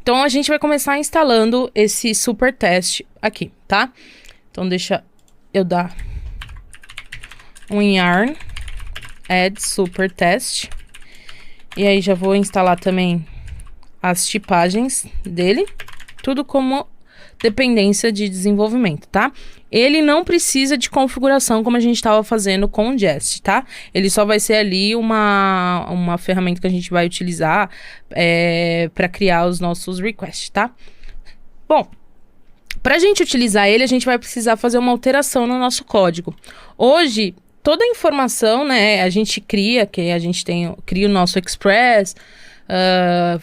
Então a gente vai começar instalando esse super teste aqui, tá? Então deixa eu dar um yarn add super test. E aí já vou instalar também as tipagens dele, tudo como dependência de desenvolvimento, tá? Ele não precisa de configuração como a gente estava fazendo com o Jest, tá? Ele só vai ser ali uma ferramenta que a gente vai utilizar para criar os nossos requests, tá? Bom, para a gente utilizar ele, a gente vai precisar fazer uma alteração no nosso código. Hoje, toda a informação, né, a gente cria, cria o nosso Express,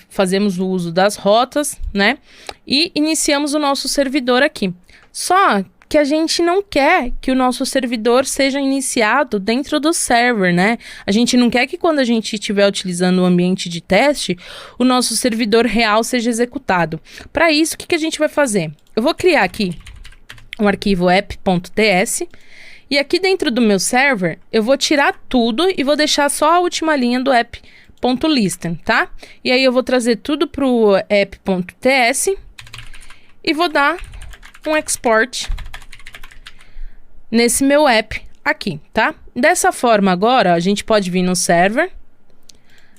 fazemos o uso das rotas, né? E iniciamos o nosso servidor aqui. Só que a gente não quer que o nosso servidor seja iniciado dentro do server, né? A gente não quer que quando a gente estiver utilizando o ambiente de teste, o nosso servidor real seja executado. Para isso, o que a gente vai fazer? Eu vou criar aqui um arquivo app.ts e aqui dentro do meu server, eu vou tirar tudo e vou deixar só a última linha do app.listen, tá? E aí eu vou trazer tudo para o app.ts e vou dar um export nesse meu app aqui, tá? Dessa forma agora, ó, a gente pode vir no server,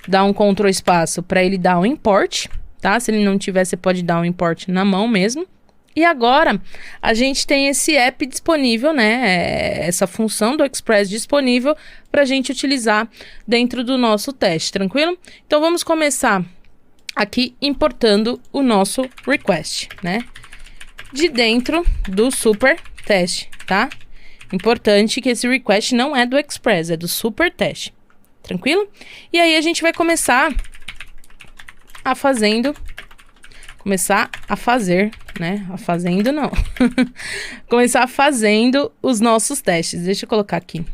dar um Ctrl espaço para ele dar um import, tá? Se ele não tiver, você pode dar um import na mão mesmo. E agora, a gente tem esse app disponível, né? Essa função do Express disponível para a gente utilizar dentro do nosso teste, tranquilo? Então, vamos começar aqui importando o nosso request, né? De dentro do super teste, tá? Importante que esse request não é do Express, é do super teste, tranquilo? E aí, a gente vai começar começar a fazer, né? A fazendo não. Começar fazendo os nossos testes. Deixa eu colocar aqui.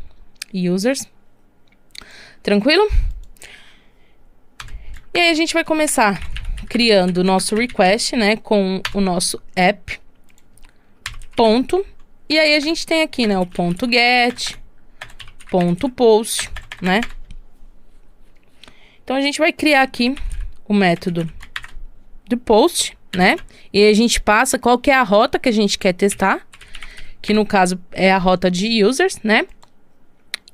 Users. Tranquilo? E aí a gente vai começar criando o nosso request, né? Com o nosso app. Ponto. E aí a gente tem aqui, né? O ponto get, ponto post, né? Então a gente vai criar aqui o método do post, né? E a gente passa qual que é a rota que a gente quer testar, que no caso é a rota de users, né?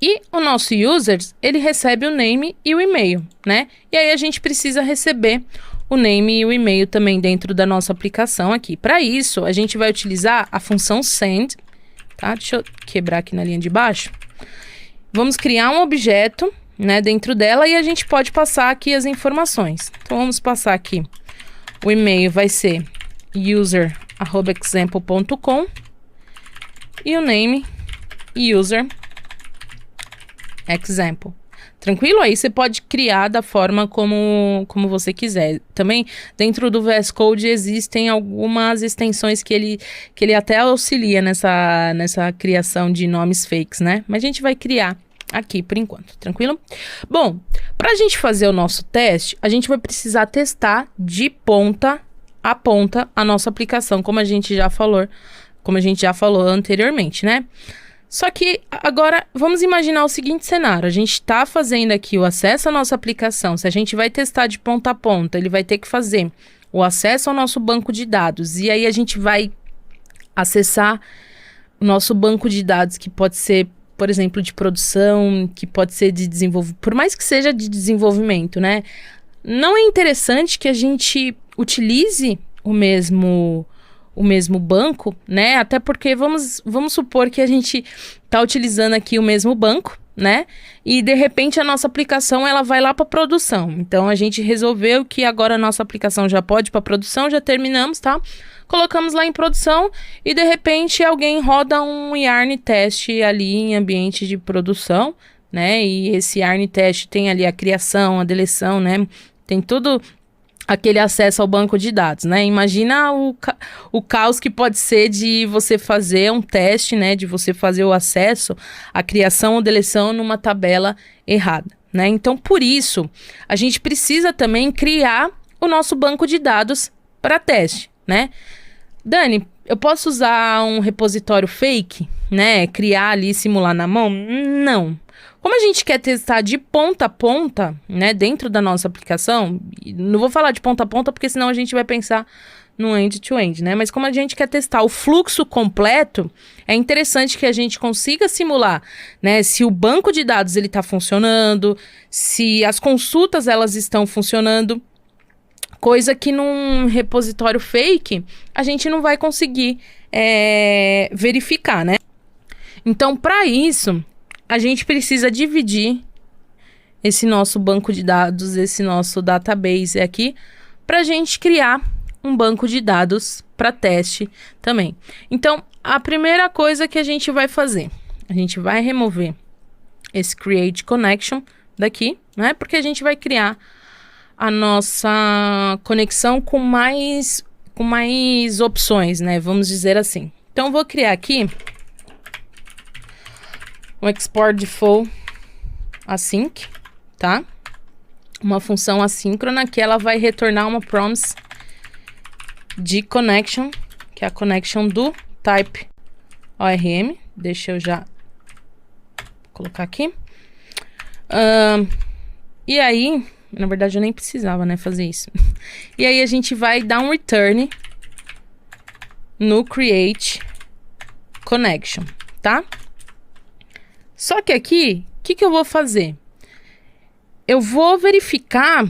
E o nosso users, ele recebe o name e o e-mail, né? E aí a gente precisa receber o name e o e-mail também dentro da nossa aplicação aqui. Para isso, a gente vai utilizar a função send, tá? Deixa eu quebrar aqui na linha de baixo. Vamos criar um objeto, né, dentro dela e a gente pode passar aqui as informações. Então, vamos passar aqui. O e-mail vai ser user@example.com e o name user example. Tranquilo? Aí você pode criar da forma como você quiser. Também dentro do VS Code existem algumas extensões que ele até auxilia nessa criação de nomes fakes, né? Mas a gente vai criar aqui por enquanto, tranquilo? Bom, para a gente fazer o nosso teste, a gente vai precisar testar de ponta a ponta a nossa aplicação, como a gente já falou anteriormente, né? Só que agora vamos imaginar o seguinte cenário: a gente está fazendo aqui o acesso à nossa aplicação. Se a gente vai testar de ponta a ponta, ele vai ter que fazer o acesso ao nosso banco de dados. E aí a gente vai acessar o nosso banco de dados, que pode ser, por exemplo, de produção, que pode ser de desenvolvimento, por mais que seja de desenvolvimento, né? Não é interessante que a gente utilize o mesmo banco, né? Até porque vamos supor que a gente está utilizando aqui o mesmo banco, né? E de repente a nossa aplicação ela vai lá para produção. Então a gente resolveu que agora a nossa aplicação já pode ir para produção, já terminamos, tá? Colocamos lá em produção e de repente alguém roda um yarn test ali em ambiente de produção, né? E esse yarn test tem ali a criação, a deleção, né? Tem tudo aquele acesso ao banco de dados, né? Imagina o caos que pode ser de você fazer um teste, né? De você fazer o acesso, a criação ou deleção numa tabela errada, né? Então, por isso, a gente precisa também criar o nosso banco de dados para teste, né? Dani, eu posso usar um repositório fake, né? Criar ali, simular na mão? Não. Como a gente quer testar de ponta a ponta, né, dentro da nossa aplicação, não vou falar de ponta a ponta porque senão a gente vai pensar no end-to-end, né? Mas como a gente quer testar o fluxo completo, é interessante que a gente consiga simular, né, se o banco de dados ele está funcionando, se as consultas elas estão funcionando, coisa que num repositório fake a gente não vai conseguir verificar, né? Então, para isso, a gente precisa dividir esse nosso banco de dados, esse nosso database aqui, para a gente criar um banco de dados para teste também. Então, a primeira coisa que a gente vai fazer, a gente vai remover esse create connection daqui, né? Porque a gente vai criar a nossa conexão com mais opções, né? Vamos dizer assim. Então, eu vou criar aqui um export default async, tá? Uma função assíncrona que ela vai retornar uma promise de connection, que é a connection do type ORM. Deixa eu já colocar aqui. E aí, na verdade eu nem precisava, né, fazer isso. E aí a gente vai dar um return no create connection, tá? Só que aqui, o que eu vou fazer? Eu vou verificar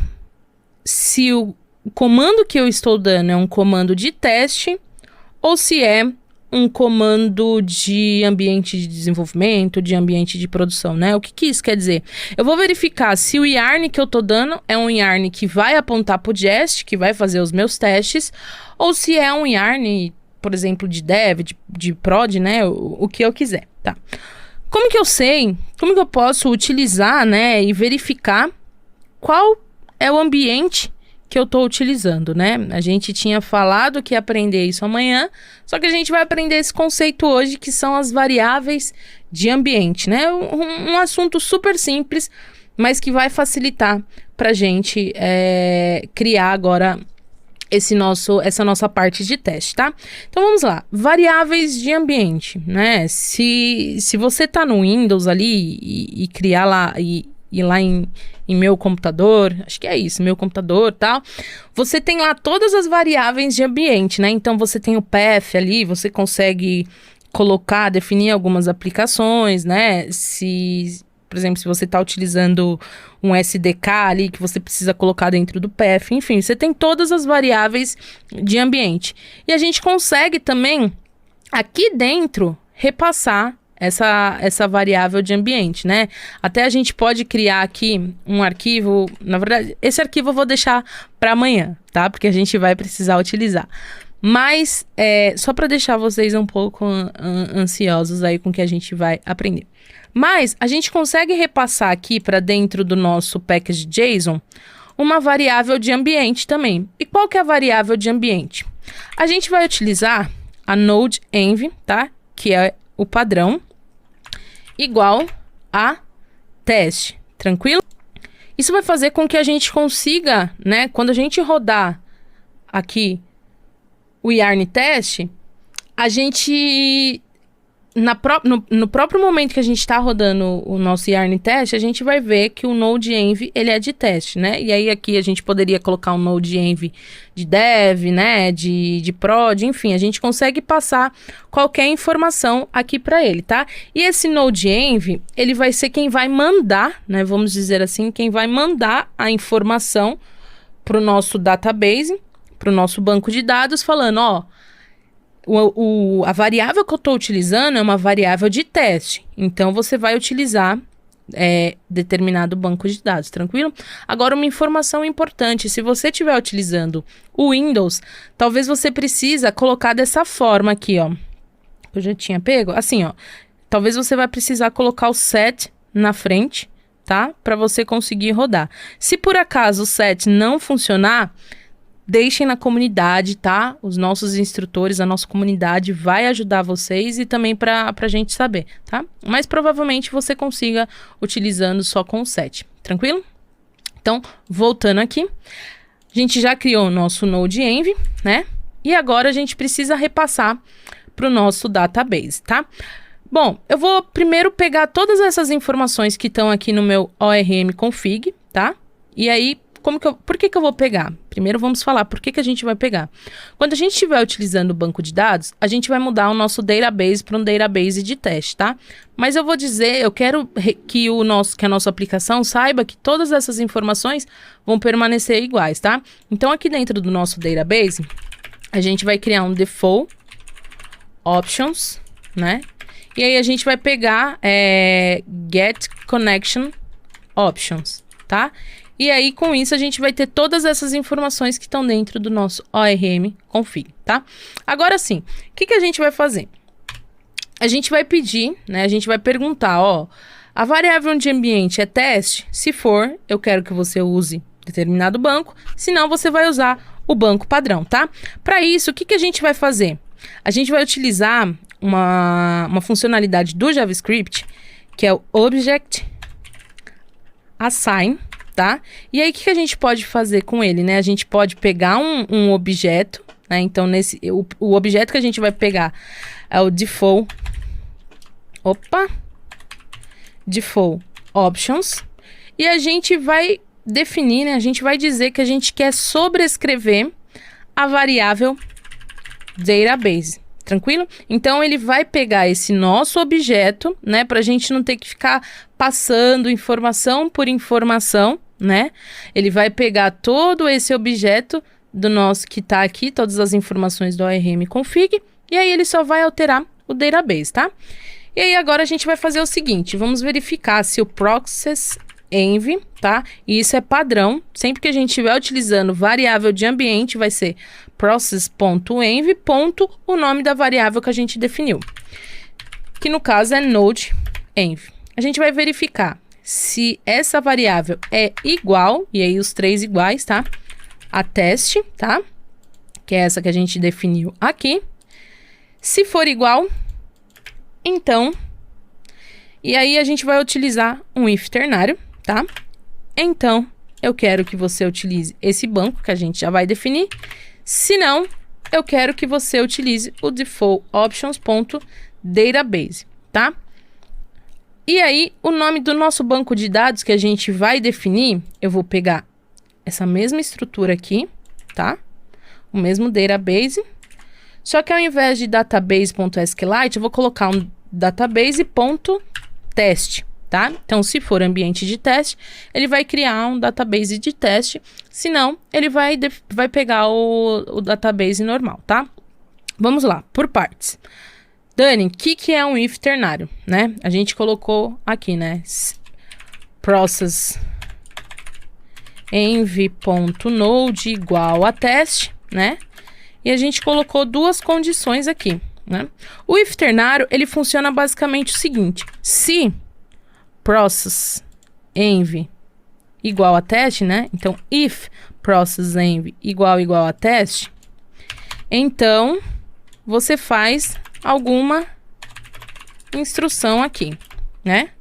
se o comando que eu estou dando é um comando de teste ou se é um comando de ambiente de desenvolvimento, de ambiente de produção, né? O que isso quer dizer? Eu vou verificar se o yarn que eu tô dando é um yarn que vai apontar pro Jest, que vai fazer os meus testes, ou se é um yarn, por exemplo, de dev, de prod, né? O que eu quiser, tá? Como que eu sei, como que eu posso utilizar, né, e verificar qual é o ambiente que eu tô utilizando, né? A gente tinha falado que ia aprender isso amanhã, só que a gente vai aprender esse conceito hoje, que são as variáveis de ambiente, né? Um assunto super simples, mas que vai facilitar pra gente criar agora essa nossa parte de teste, tá? Então vamos lá, variáveis de ambiente, né? Se você tá no Windows ali e criar lá e ir lá em meu computador, acho que é isso, meu computador e tal, você tem lá todas as variáveis de ambiente, né? Então você tem o path ali, você consegue colocar, definir algumas aplicações, né? Por exemplo, se você está utilizando um SDK ali que você precisa colocar dentro do path, enfim, você tem todas as variáveis de ambiente. E a gente consegue também, aqui dentro, repassar essa variável de ambiente, né? Até a gente pode criar aqui um arquivo, na verdade, esse arquivo eu vou deixar para amanhã, tá? Porque a gente vai precisar utilizar. Mas, só para deixar vocês um pouco ansiosos aí com o que a gente vai aprender. Mas a gente consegue repassar aqui para dentro do nosso package JSON uma variável de ambiente também. E qual que é a variável de ambiente? A gente vai utilizar a node-env, tá? Que é o padrão, igual a teste. Tranquilo? Isso vai fazer com que a gente consiga, né? Quando a gente rodar aqui o yarn test, a gente... No próprio momento que a gente está rodando o nosso yarn test, a gente vai ver que o node-env, ele é de teste, né? E aí aqui a gente poderia colocar um node-env de dev, né? De prod, enfim, a gente consegue passar qualquer informação aqui para ele, tá? E esse node-env, ele vai ser quem vai mandar, né? Vamos dizer assim, quem vai mandar a informação para o nosso database, para o nosso banco de dados, falando, ó, a variável que eu estou utilizando é uma variável de teste. Então, você vai utilizar determinado banco de dados, tranquilo? Agora, uma informação importante. Se você estiver utilizando o Windows, talvez você precisa colocar dessa forma aqui, ó. Eu já tinha pego. Assim, ó. Talvez você vai precisar colocar o set na frente, tá? Para você conseguir rodar. Se por acaso o set não funcionar, deixem na comunidade, tá? Os nossos instrutores, a nossa comunidade vai ajudar vocês e também pra gente saber, tá? Mas provavelmente você consiga utilizando só com o set, tranquilo? Então, voltando aqui, a gente já criou o nosso node-env, né? E agora a gente precisa repassar para o nosso database, tá? Bom, eu vou primeiro pegar todas essas informações que estão aqui no meu ORM config, tá? E aí, por que eu vou pegar? Primeiro vamos falar por que a gente vai pegar. Quando a gente estiver utilizando o banco de dados, a gente vai mudar o nosso database para um database de teste, tá? Mas eu vou dizer, eu quero que a nossa aplicação saiba que todas essas informações vão permanecer iguais, tá? Então aqui dentro do nosso database, a gente vai criar um default options, né? E aí a gente vai pegar get connection options, tá? E aí, com isso, a gente vai ter todas essas informações que estão dentro do nosso ORM config, tá? Agora sim, o que a gente vai fazer? A gente vai pedir, né? A gente vai perguntar, ó, a variável de ambiente é teste? Se for, eu quero que você use determinado banco, senão você vai usar o banco padrão, tá? Para isso, o que a gente vai fazer? A gente vai utilizar uma funcionalidade do JavaScript, que é o Object Assign, tá? E aí, o que a gente pode fazer com ele, né? A gente pode pegar um objeto, né? Então, o objeto que a gente vai pegar é o default options. E a gente vai definir, né? A gente vai dizer que a gente quer sobrescrever a variável database. Tranquilo? Então, ele vai pegar esse nosso objeto, né? Pra gente não ter que ficar passando informação por informação, né? Ele vai pegar todo esse objeto do nosso que tá aqui, todas as informações do ORM config, e aí ele só vai alterar o database, tá? E aí agora a gente vai fazer o seguinte, vamos verificar se o process-env, tá? E isso é padrão, sempre que a gente estiver utilizando variável de ambiente, vai ser process.env, o nome da variável que a gente definiu, que no caso é node-env. A gente vai verificar se essa variável é igual, e aí os três iguais, tá? a teste, tá? Que é essa que a gente definiu aqui. Se for igual, então... E aí a gente vai utilizar um if ternário, tá? Então, eu quero que você utilize esse banco que a gente já vai definir. Se não, eu quero que você utilize o default options.database, tá? E aí, o nome do nosso banco de dados que a gente vai definir, eu vou pegar essa mesma estrutura aqui, tá? O mesmo database. Só que ao invés de database.sqlite, eu vou colocar um database.teste, tá? Então, se for ambiente de teste, ele vai criar um database de teste. Se não, ele vai pegar o database normal, tá? Vamos lá, por partes. Dani, o que é um if ternário, né? A gente colocou aqui, né? Process env.node igual a teste, né? E a gente colocou duas condições aqui, né? O if ternário, ele funciona basicamente o seguinte. Se process env igual a teste, né? Então, if process env igual a teste, então você faz alguma instrução aqui, né?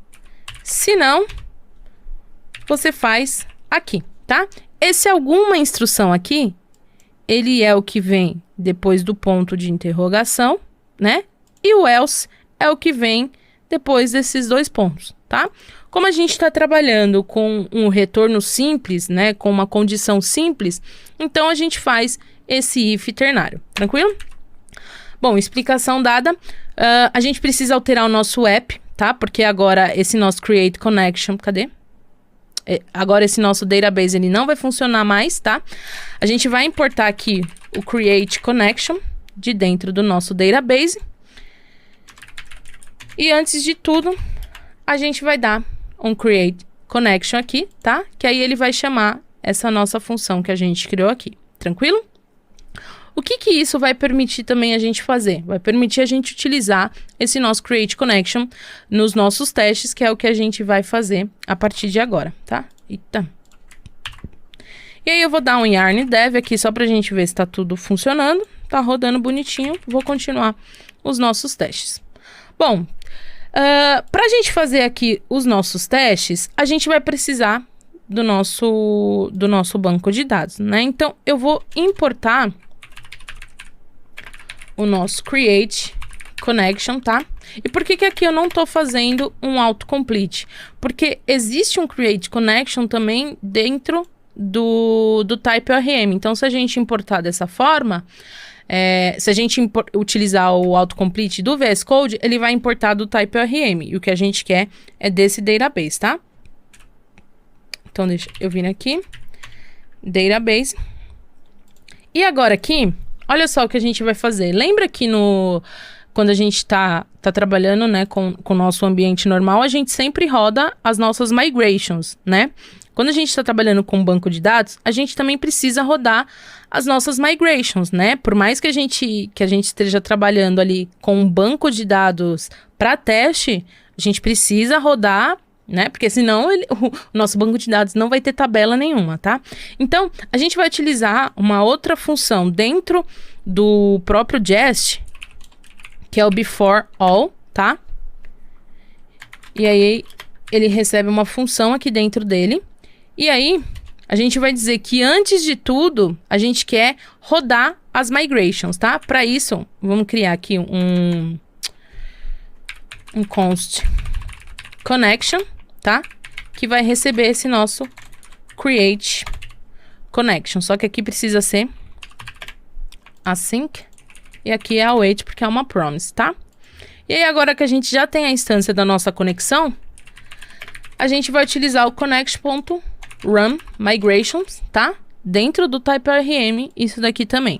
Se não, você faz aqui, tá? Esse alguma instrução aqui, ele é o que vem depois do ponto de interrogação, né? E o else é o que vem depois desses dois pontos, tá? Como a gente está trabalhando com um retorno simples, né? Com uma condição simples, então a gente faz esse if ternário, tranquilo? Bom, explicação dada, a gente precisa alterar o nosso app, tá? Porque agora esse nosso create connection, cadê? Agora esse nosso database, ele não vai funcionar mais, tá? A gente vai importar aqui o create connection de dentro do nosso database. E antes de tudo, a gente vai dar um create connection aqui, tá? Que aí ele vai chamar essa nossa função que a gente criou aqui, tranquilo? O que isso vai permitir também a gente fazer? Vai permitir a gente utilizar esse nosso create connection nos nossos testes, que é o que a gente vai fazer a partir de agora, tá? Eita. E aí eu vou dar um yarn dev aqui só pra gente ver se tá tudo funcionando. Tá rodando bonitinho. Vou continuar os nossos testes. Bom, pra gente fazer aqui os nossos testes, a gente vai precisar do nosso banco de dados, né? Então, eu vou importar o nosso create connection, tá? E por que aqui eu não tô fazendo um autocomplete? Porque existe um create connection também dentro do type ORM. Então, se a gente importar dessa forma, se a gente utilizar o autocomplete do VS Code, ele vai importar do type ORM. E o que a gente quer é desse database, tá? Então, deixa eu vir aqui. Database. E agora aqui, olha só o que a gente vai fazer. Lembra que quando a gente tá trabalhando, né, com o nosso ambiente normal, a gente sempre roda as nossas migrations, né? Quando a gente está trabalhando com um banco de dados, a gente também precisa rodar as nossas migrations, né? Por mais que a gente esteja trabalhando ali com um banco de dados para teste, a gente precisa rodar, né? Porque senão o nosso banco de dados não vai ter tabela nenhuma, tá? Então, a gente vai utilizar uma outra função dentro do próprio Jest, que é o before all, tá? E aí, ele recebe uma função aqui dentro dele. E aí, a gente vai dizer que antes de tudo, a gente quer rodar as migrations, tá? Para isso, vamos criar aqui um const connection, tá? Que vai receber esse nosso create connection. Só que aqui precisa ser async. E aqui é await porque é uma promise, tá? E aí agora que a gente já tem a instância da nossa conexão, a gente vai utilizar o connect.run migrations, tá? Dentro do type ORM, isso daqui também.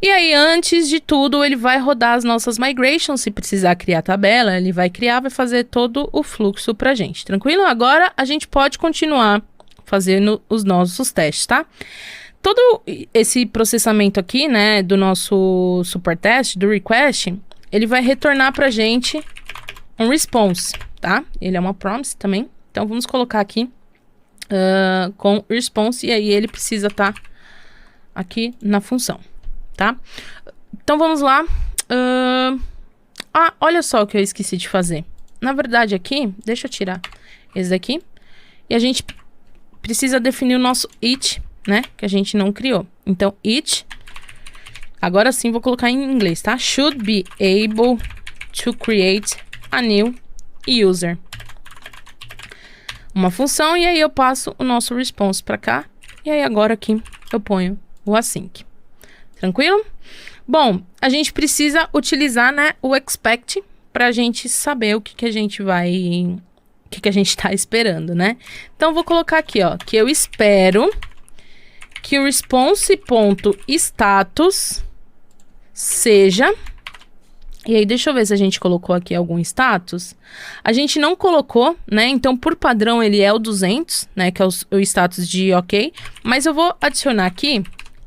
E aí, antes de tudo, ele vai rodar as nossas migrations. Se precisar criar tabela, ele vai criar, vai fazer todo o fluxo pra gente. Tranquilo? Agora, a gente pode continuar fazendo os nossos testes, tá? Todo esse processamento aqui, né, do nosso super test, do request, ele vai retornar pra gente um response, tá? Ele é uma promise também. Então, vamos colocar aqui com response, e aí ele precisa estar aqui na função, tá? Então vamos lá. Olha só o que eu esqueci de fazer. Na verdade aqui, deixa eu tirar esse daqui. E a gente precisa definir o nosso it, né? Que a gente não criou. Então, it, agora sim vou colocar em inglês, tá? Should be able to create a new user. Uma função, e aí eu passo o nosso response para cá. E aí agora aqui eu ponho o async. Tranquilo? Bom, a gente precisa utilizar, né, o expect para a gente saber o que a gente vai... O que a gente está esperando, né? Então, vou colocar aqui, ó, que eu espero que o response.status seja... E aí, deixa eu ver se a gente colocou aqui algum status. A gente não colocou, né? Então, por padrão, ele é o 200, né? Que é o status de ok. Mas eu vou adicionar aqui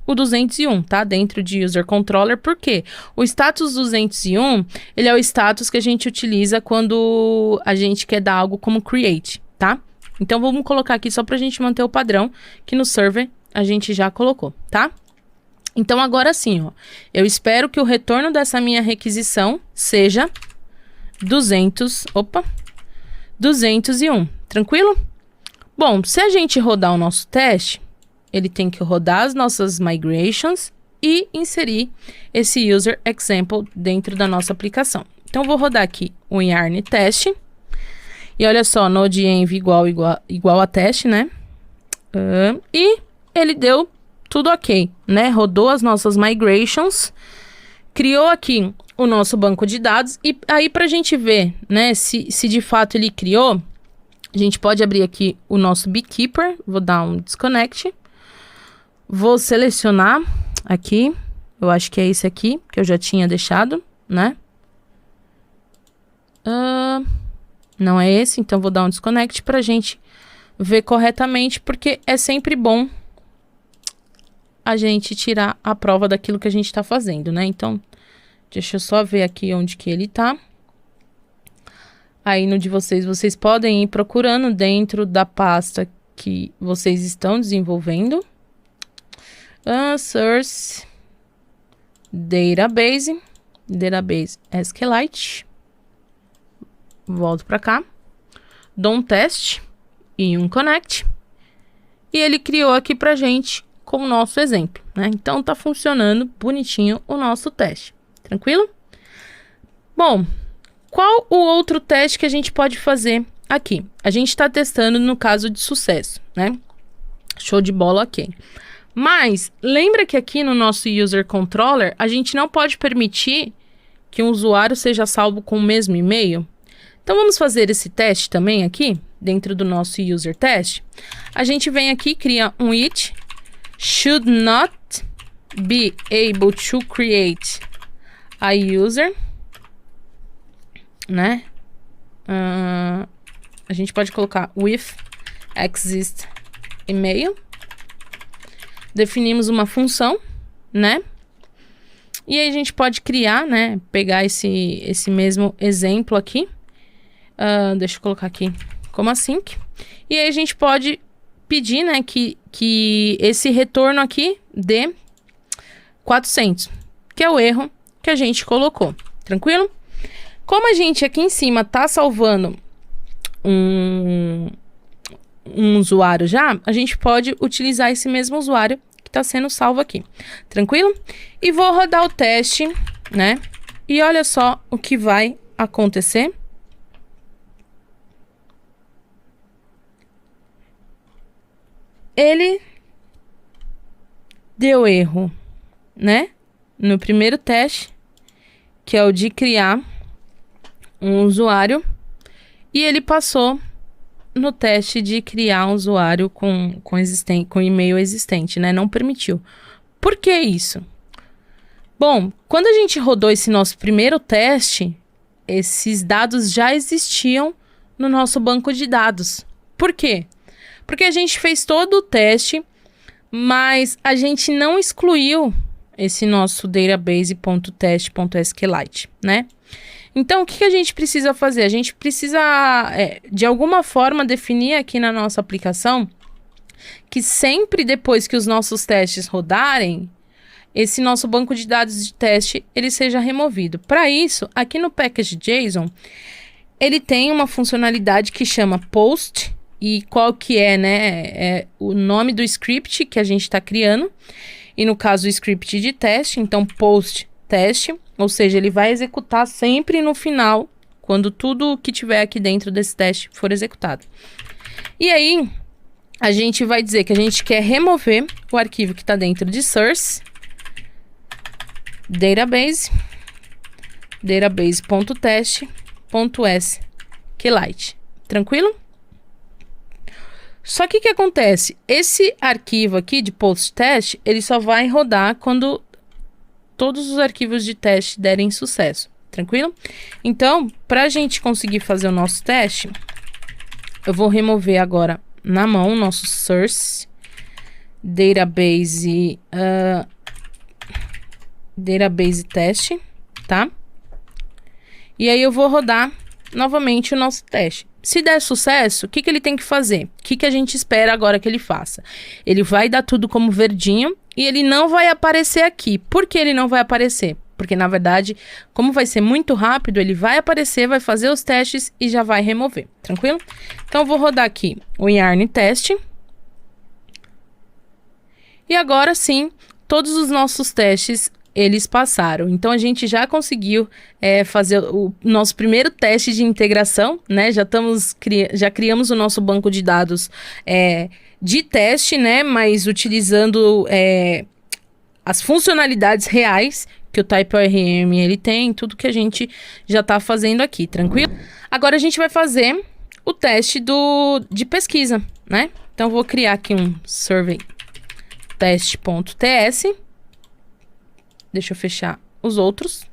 o 201, tá? Dentro de user controller. Por quê? O status 201, ele é o status que a gente utiliza quando a gente quer dar algo como create, tá? Então, vamos colocar aqui só pra gente manter o padrão, que no server a gente já colocou, tá? Então, agora sim, ó, eu espero que o retorno dessa minha requisição seja 201, tranquilo? Bom, se a gente rodar o nosso teste, ele tem que rodar as nossas migrations e inserir esse user example dentro da nossa aplicação. Então, vou rodar aqui o yarn teste. E olha só, node-env igual a teste, né? E ele deu tudo ok, né? Rodou as nossas migrations, criou aqui o nosso banco de dados. E aí, pra gente ver, né, se de fato ele criou, a gente pode abrir aqui o nosso beekeeper. Vou dar um disconnect. Vou selecionar aqui. Eu acho que é esse aqui, que eu já tinha deixado, né? Não é esse, então vou dar um disconnect pra gente ver corretamente, porque é sempre bom a gente tirar a prova daquilo que a gente tá fazendo, né? Então, deixa eu só ver aqui onde que ele tá. Aí no de vocês podem ir procurando dentro da pasta que vocês estão desenvolvendo. Source, Database SQLite. Volto para cá. Dou um teste e um connect. E ele criou aqui pra gente com o nosso exemplo, né? Então, tá funcionando bonitinho o nosso teste. Tranquilo? Bom, qual o outro teste que a gente pode fazer aqui? A gente tá testando no caso de sucesso, né? Show de bola, ok. Mas, lembra que aqui no nosso user controller, a gente não pode permitir que um usuário seja salvo com o mesmo e-mail? Então, vamos fazer esse teste também aqui, dentro do nosso user test. A gente vem aqui, cria um it, should not be able to create a user, né? A gente pode colocar with exist email. Definimos uma função, né? E aí a gente pode criar, né? Pegar esse mesmo exemplo aqui. Deixa eu colocar aqui como async. E aí a gente pode pedir, né? Que esse retorno aqui dê 400. Que é o erro que a gente colocou. Tranquilo? Como a gente aqui em cima tá salvando um usuário já, a gente pode utilizar esse mesmo usuário que está sendo salvo aqui. Tranquilo? E vou rodar o teste, né? E olha só o que vai acontecer. Ele deu erro, né? No primeiro teste, que é o de criar um usuário, e ele passou no teste de criar um usuário com e-mail existente, né? Não permitiu. Por que isso? Bom, quando a gente rodou esse nosso primeiro teste, esses dados já existiam no nosso banco de dados. Por quê? Porque a gente fez todo o teste, mas a gente não excluiu esse nosso database.test.sqlite, né? Então, o que a gente precisa fazer? A gente precisa, de alguma forma, definir aqui na nossa aplicação que sempre depois que os nossos testes rodarem, esse nosso banco de dados de teste, ele seja removido. Para isso, aqui no package.json, ele tem uma funcionalidade que chama post, e qual que é, né? É o nome do script que a gente está criando, e no caso o script de teste, então post teste, ou seja, ele vai executar sempre no final, quando tudo que tiver aqui dentro desse teste for executado. E aí, a gente vai dizer que a gente quer remover o arquivo que está dentro de source, database.test.SQLite. Tranquilo? Só que o que acontece? Esse arquivo aqui de post test, ele só vai rodar quando todos os arquivos de teste derem sucesso. Tranquilo? Então, para a gente conseguir fazer o nosso teste, eu vou remover agora na mão o nosso source database teste, tá? E aí eu vou rodar novamente o nosso teste. Se der sucesso, o que que ele tem que fazer? O que que a gente espera agora que ele faça? Ele vai dar tudo como verdinho e ele não vai aparecer aqui. Por que ele não vai aparecer? Porque, na verdade, como vai ser muito rápido, ele vai aparecer, vai fazer os testes e já vai remover. Tranquilo? Então, eu vou rodar aqui o yarn teste. E agora sim, todos os nossos testes, eles passaram. Então, a gente já conseguiu fazer o nosso primeiro teste de integração, né? Já criamos o nosso banco de dados de teste, né? Mas utilizando as funcionalidades reais que o TypeORM ele tem, tudo que a gente já está fazendo aqui, tranquilo? Agora a gente vai fazer o teste de pesquisa, né? Então, eu vou criar aqui um survey teste.ts. Deixa eu fechar os outros.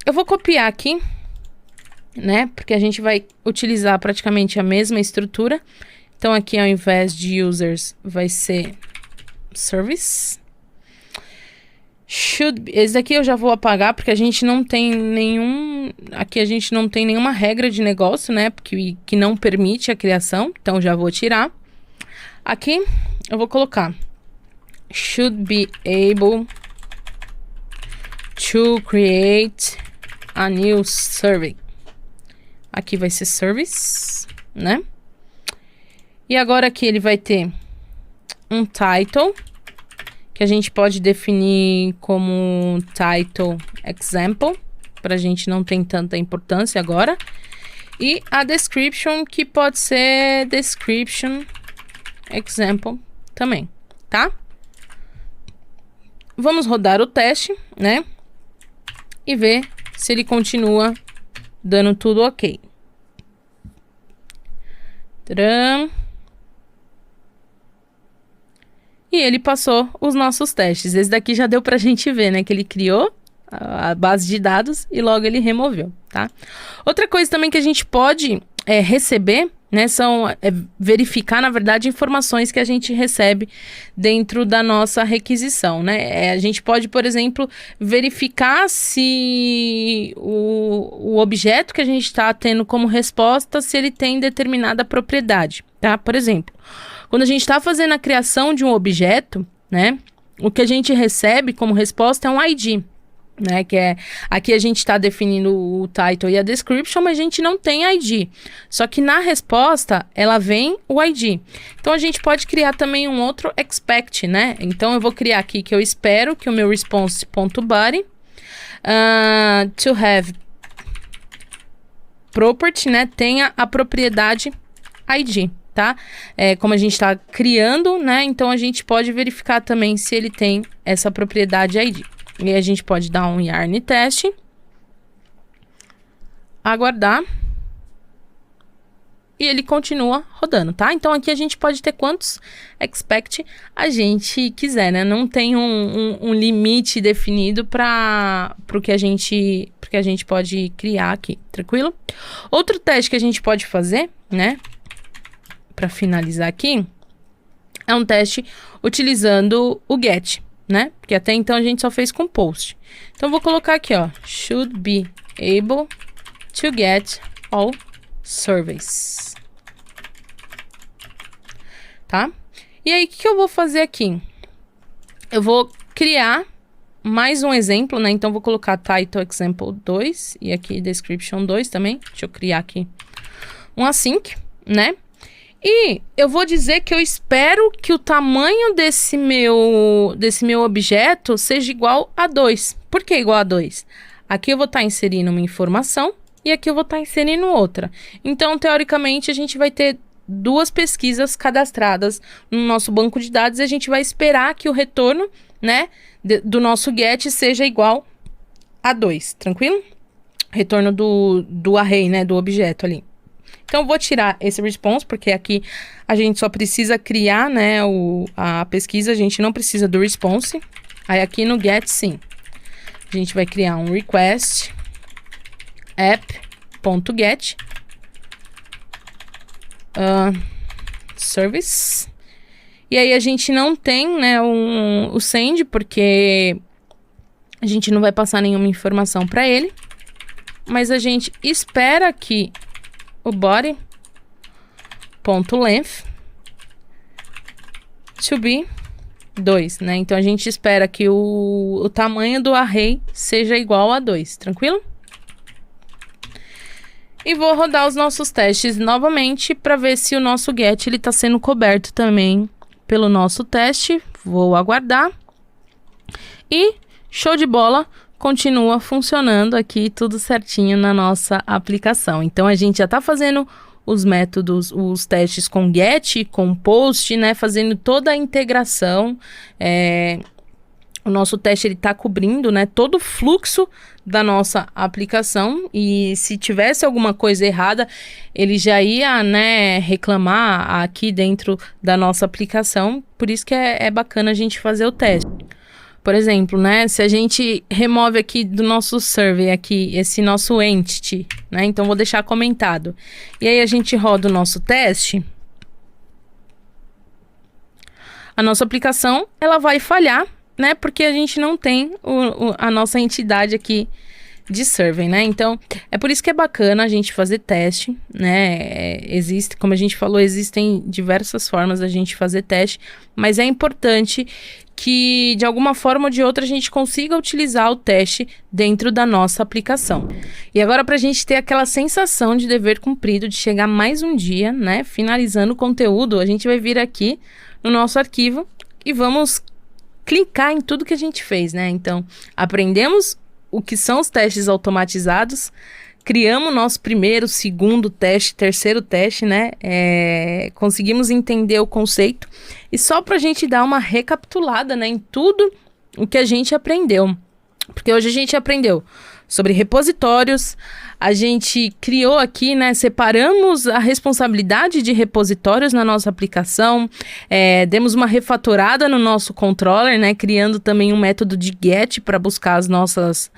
Eu vou copiar aqui, né? Porque a gente vai utilizar praticamente a mesma estrutura. Então, aqui ao invés de users, vai ser service. Esse daqui eu já vou apagar, porque a gente não tem nenhum... Aqui a gente não tem nenhuma regra de negócio, né? Que não permite a criação. Então, já vou tirar. Aqui, eu vou colocar should be able to create a new survey. Aqui vai ser service, né? E agora aqui ele vai ter um title, que a gente pode definir como title example, para a gente não ter tanta importância agora. E a description, que pode ser description example também, tá? Vamos rodar o teste, né? E ver se ele continua dando tudo ok. Tcharam! E ele passou os nossos testes. Esse daqui já deu pra gente ver, né? Que ele criou a base de dados e logo ele removeu, tá? Outra coisa também que a gente pode receber, né? São verificar, na verdade, informações que a gente recebe dentro da nossa requisição, né? A gente pode, por exemplo, verificar se o objeto que a gente está tendo como resposta, se ele tem determinada propriedade, tá? Por exemplo, quando a gente está fazendo a criação de um objeto, né? O que a gente recebe como resposta é um ID, né? Que aqui a gente está definindo o title e a description, mas a gente não tem ID. Só que na resposta, ela vem o ID. Então, a gente pode criar também um outro expect, né? Então, eu vou criar aqui que eu espero que o meu response.body to have property, né? Tenha a propriedade ID. Tá? Como a gente está criando, né? Então, a gente pode verificar também se ele tem essa propriedade ID. E a gente pode dar um yarn teste. Aguardar. E ele continua rodando, tá? Então, aqui a gente pode ter quantos expect a gente quiser, né? Não tem um limite definido para o que a gente pode criar aqui, tranquilo? Outro teste que a gente pode fazer, né? Para finalizar aqui, é um teste utilizando o get, né? Porque até então a gente só fez com post. Então, eu vou colocar aqui, ó, should be able to get all surveys. tá? E aí, o que eu vou fazer aqui? Eu vou criar mais um exemplo, né? Então, vou colocar title example 2 e aqui description 2 também. Deixa eu criar aqui um async, né? E eu vou dizer que eu espero que o tamanho desse meu objeto seja igual a 2. Por que igual a 2? Aqui eu vou estar inserindo uma informação e aqui eu vou estar inserindo outra. Então, teoricamente, a gente vai ter duas pesquisas cadastradas no nosso banco de dados e a gente vai esperar que o retorno, né, do nosso get seja igual a 2, tranquilo? Retorno do array, né, do objeto ali. Então, eu vou tirar esse response, porque aqui a gente só precisa criar, né, a pesquisa, a gente não precisa do response. Aí, aqui no get, sim. A gente vai criar um request app.get service. E aí, a gente não tem, né, o send, porque a gente não vai passar nenhuma informação para ele. Mas a gente espera que o body.length to be 2, né? Então, a gente espera que o tamanho do array seja igual a 2, tranquilo? E vou rodar os nossos testes novamente para ver se o nosso get ele está sendo coberto também pelo nosso teste. Vou aguardar. E show de bola! Continua funcionando aqui tudo certinho na nossa aplicação. Então, a gente já está fazendo os métodos, os testes com get, com post, né? Fazendo toda a integração. O nosso teste ele está cobrindo, né, todo o fluxo da nossa aplicação. E se tivesse alguma coisa errada, ele já ia, né, reclamar aqui dentro da nossa aplicação. Por isso que é bacana a gente fazer o teste. Por exemplo, né, se a gente remove aqui do nosso survey aqui, esse nosso entity, né, então vou deixar comentado. E aí a gente roda o nosso teste. A nossa aplicação, ela vai falhar, né, porque a gente não tem a nossa entidade aqui de survey, né? Então, é por isso que é bacana a gente fazer teste, né? Existe, como a gente falou, existem diversas formas da gente fazer teste, mas é importante que, de alguma forma ou de outra, a gente consiga utilizar o teste dentro da nossa aplicação. E agora, para a gente ter aquela sensação de dever cumprido, de chegar mais um dia, né? Finalizando o conteúdo, a gente vai vir aqui no nosso arquivo e vamos clicar em tudo que a gente fez, né? Então, aprendemos o que são os testes automatizados, criamos nosso primeiro, segundo teste, terceiro teste, né? Conseguimos entender o conceito. E só para a gente dar uma recapitulada, né, em tudo o que a gente aprendeu. Porque hoje a gente aprendeu sobre repositórios, a gente criou aqui, né, separamos a responsabilidade de repositórios na nossa aplicação, demos uma refatorada no nosso controller, né, criando também um método de get para buscar as nossas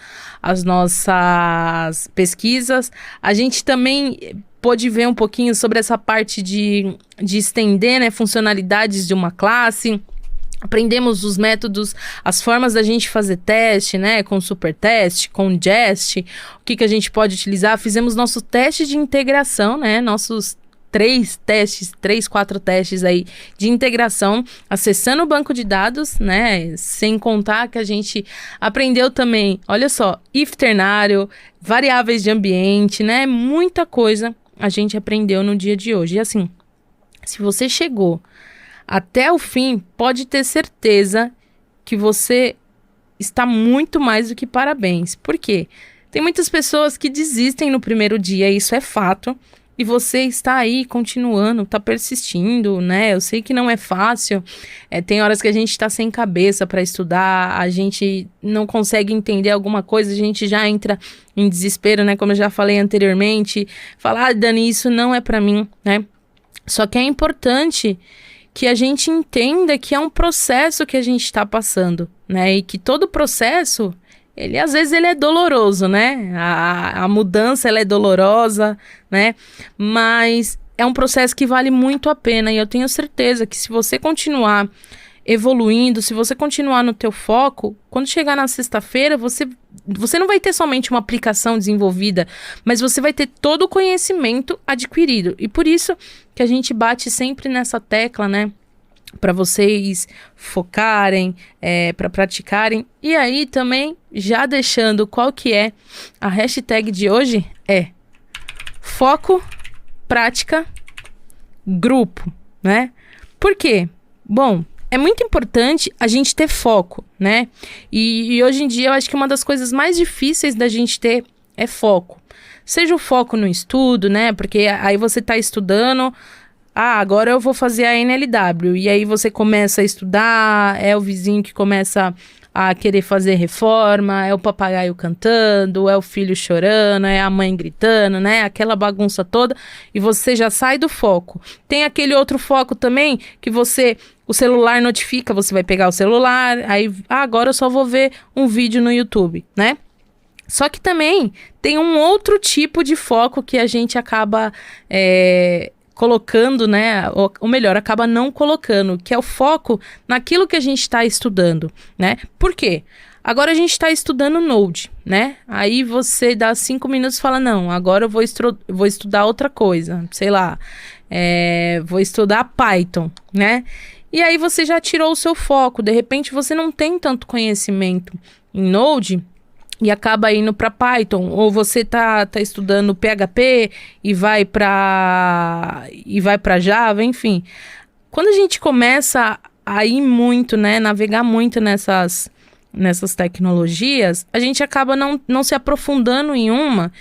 pesquisas. A gente também pôde ver um pouquinho sobre essa parte de estender, né, funcionalidades de uma classe. Aprendemos os métodos, as formas da gente fazer teste, né? Com superteste, com jest, o que a gente pode utilizar. Fizemos nosso teste de integração, né? Nossos 4 testes aí de integração, acessando o banco de dados, né? Sem contar que a gente aprendeu também, olha só, if ternário, variáveis de ambiente, né? Muita coisa a gente aprendeu no dia de hoje. E assim, se você chegou até o fim, pode ter certeza que você está muito mais do que parabéns. Por quê? Tem muitas pessoas que desistem no primeiro dia, isso é fato, e você está aí continuando, está persistindo, né? Eu sei que não é fácil, tem horas que a gente está sem cabeça para estudar, a gente não consegue entender alguma coisa, a gente já entra em desespero, né? Como eu já falei anteriormente, falar, Dani, isso não é para mim, né? Só que é importante que a gente entenda que é um processo que a gente está passando, né? E que todo processo, às vezes ele é doloroso, né? A mudança, ela é dolorosa, né? Mas é um processo que vale muito a pena. E eu tenho certeza que se você continuar evoluindo, se você continuar no teu foco, quando chegar na sexta-feira, você não vai ter somente uma aplicação desenvolvida, mas você vai ter todo o conhecimento adquirido. E por isso que a gente bate sempre nessa tecla, né? para vocês focarem, para praticarem. E aí também, já deixando qual que é a hashtag de hoje, foco, prática, grupo, né? Por quê? Bom, é muito importante a gente ter foco, né? E hoje em dia eu acho que uma das coisas mais difíceis da gente ter é foco. Seja o foco no estudo, né? Porque aí você tá estudando, agora eu vou fazer a NLW. E aí você começa a estudar, é o vizinho que começa a querer fazer reforma, é o papagaio cantando, é o filho chorando, é a mãe gritando, né? Aquela bagunça toda, e você já sai do foco. Tem aquele outro foco também, que o celular notifica, você vai pegar o celular, aí, agora eu só vou ver um vídeo no YouTube, né? Só que também tem um outro tipo de foco que a gente acaba colocando, né? Ou melhor, acaba não colocando, que é o foco naquilo que a gente está estudando, né? Por quê? Agora a gente está estudando Node, né? Aí você dá 5 minutos e fala, não, agora eu vou estudar outra coisa, sei lá, vou estudar Python, né? E aí você já tirou o seu foco, de repente você não tem tanto conhecimento em Node e acaba indo para Python, ou você tá estudando PHP e vai para Java, enfim. Quando a gente começa a ir muito, né, navegar muito nessas tecnologias, a gente acaba não se aprofundando em uma,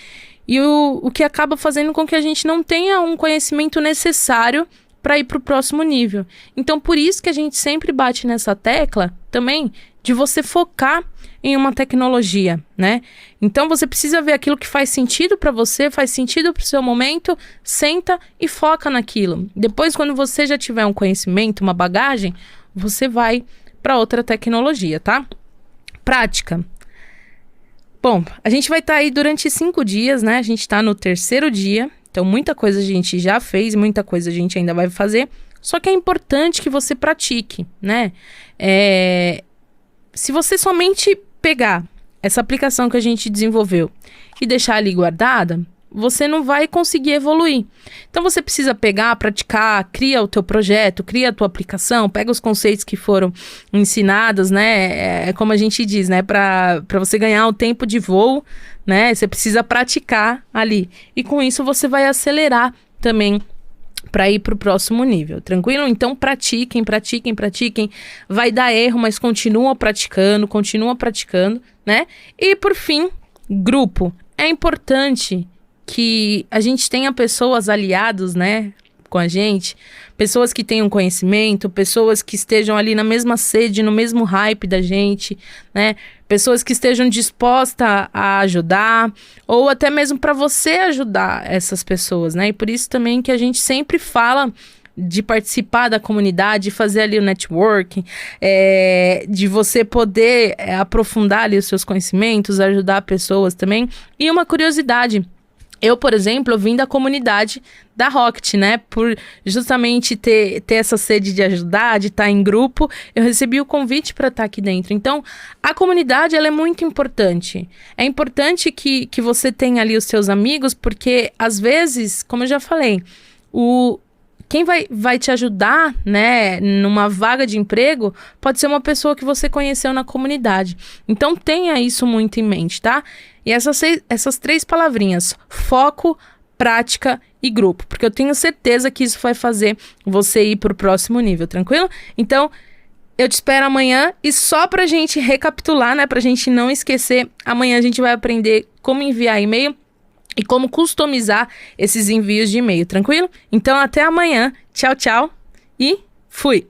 e o que acaba fazendo com que a gente não tenha um conhecimento necessário para ir para o próximo nível. Então, por isso que a gente sempre bate nessa tecla também de você focar em uma tecnologia, né? Então, você precisa ver aquilo que faz sentido para você, faz sentido para o seu momento, senta e foca naquilo. Depois, quando você já tiver um conhecimento, uma bagagem, você vai para outra tecnologia, tá? Prática. Bom, a gente vai estar aí durante 5 dias, né? A gente está no 3º dia, então muita coisa a gente já fez, muita coisa a gente ainda vai fazer, só que é importante que você pratique, né? Se você somente pegar essa aplicação que a gente desenvolveu e deixar ali guardada, você não vai conseguir evoluir. Então você precisa pegar, praticar, cria o teu projeto, cria a tua aplicação, pega os conceitos que foram ensinados, né? É como a gente diz, né? Para você ganhar o tempo de voo, né? Você precisa praticar ali. E com isso você vai acelerar também para ir para o próximo nível, tranquilo? Então pratiquem, vai dar erro, mas continua praticando, né? E por fim, grupo. É importante que a gente tenha pessoas aliados, né, com a gente, pessoas que tenham conhecimento, pessoas que estejam ali na mesma sede, no mesmo hype da gente, né, pessoas que estejam dispostas a ajudar, ou até mesmo para você ajudar essas pessoas, né, e por isso também que a gente sempre fala de participar da comunidade, fazer ali o networking, de você poder aprofundar ali os seus conhecimentos, ajudar pessoas também. E uma curiosidade, eu, por exemplo, vim da comunidade da Rocket, né? Por justamente ter essa sede de ajudar, de estar em grupo, eu recebi o convite para estar aqui dentro. Então, a comunidade, ela é muito importante. É importante que você tenha ali os seus amigos, porque, às vezes, como eu já falei, quem vai te ajudar, né, numa vaga de emprego, pode ser uma pessoa que você conheceu na comunidade. Então, tenha isso muito em mente, tá? E essas 3 palavrinhas, foco, prática e grupo. Porque eu tenho certeza que isso vai fazer você ir para o próximo nível, tranquilo? Então, eu te espero amanhã. E só pra gente recapitular, né, pra gente não esquecer, amanhã a gente vai aprender como enviar e-mail e como customizar esses envios de e-mail, tranquilo? Então, até amanhã. Tchau, tchau e fui!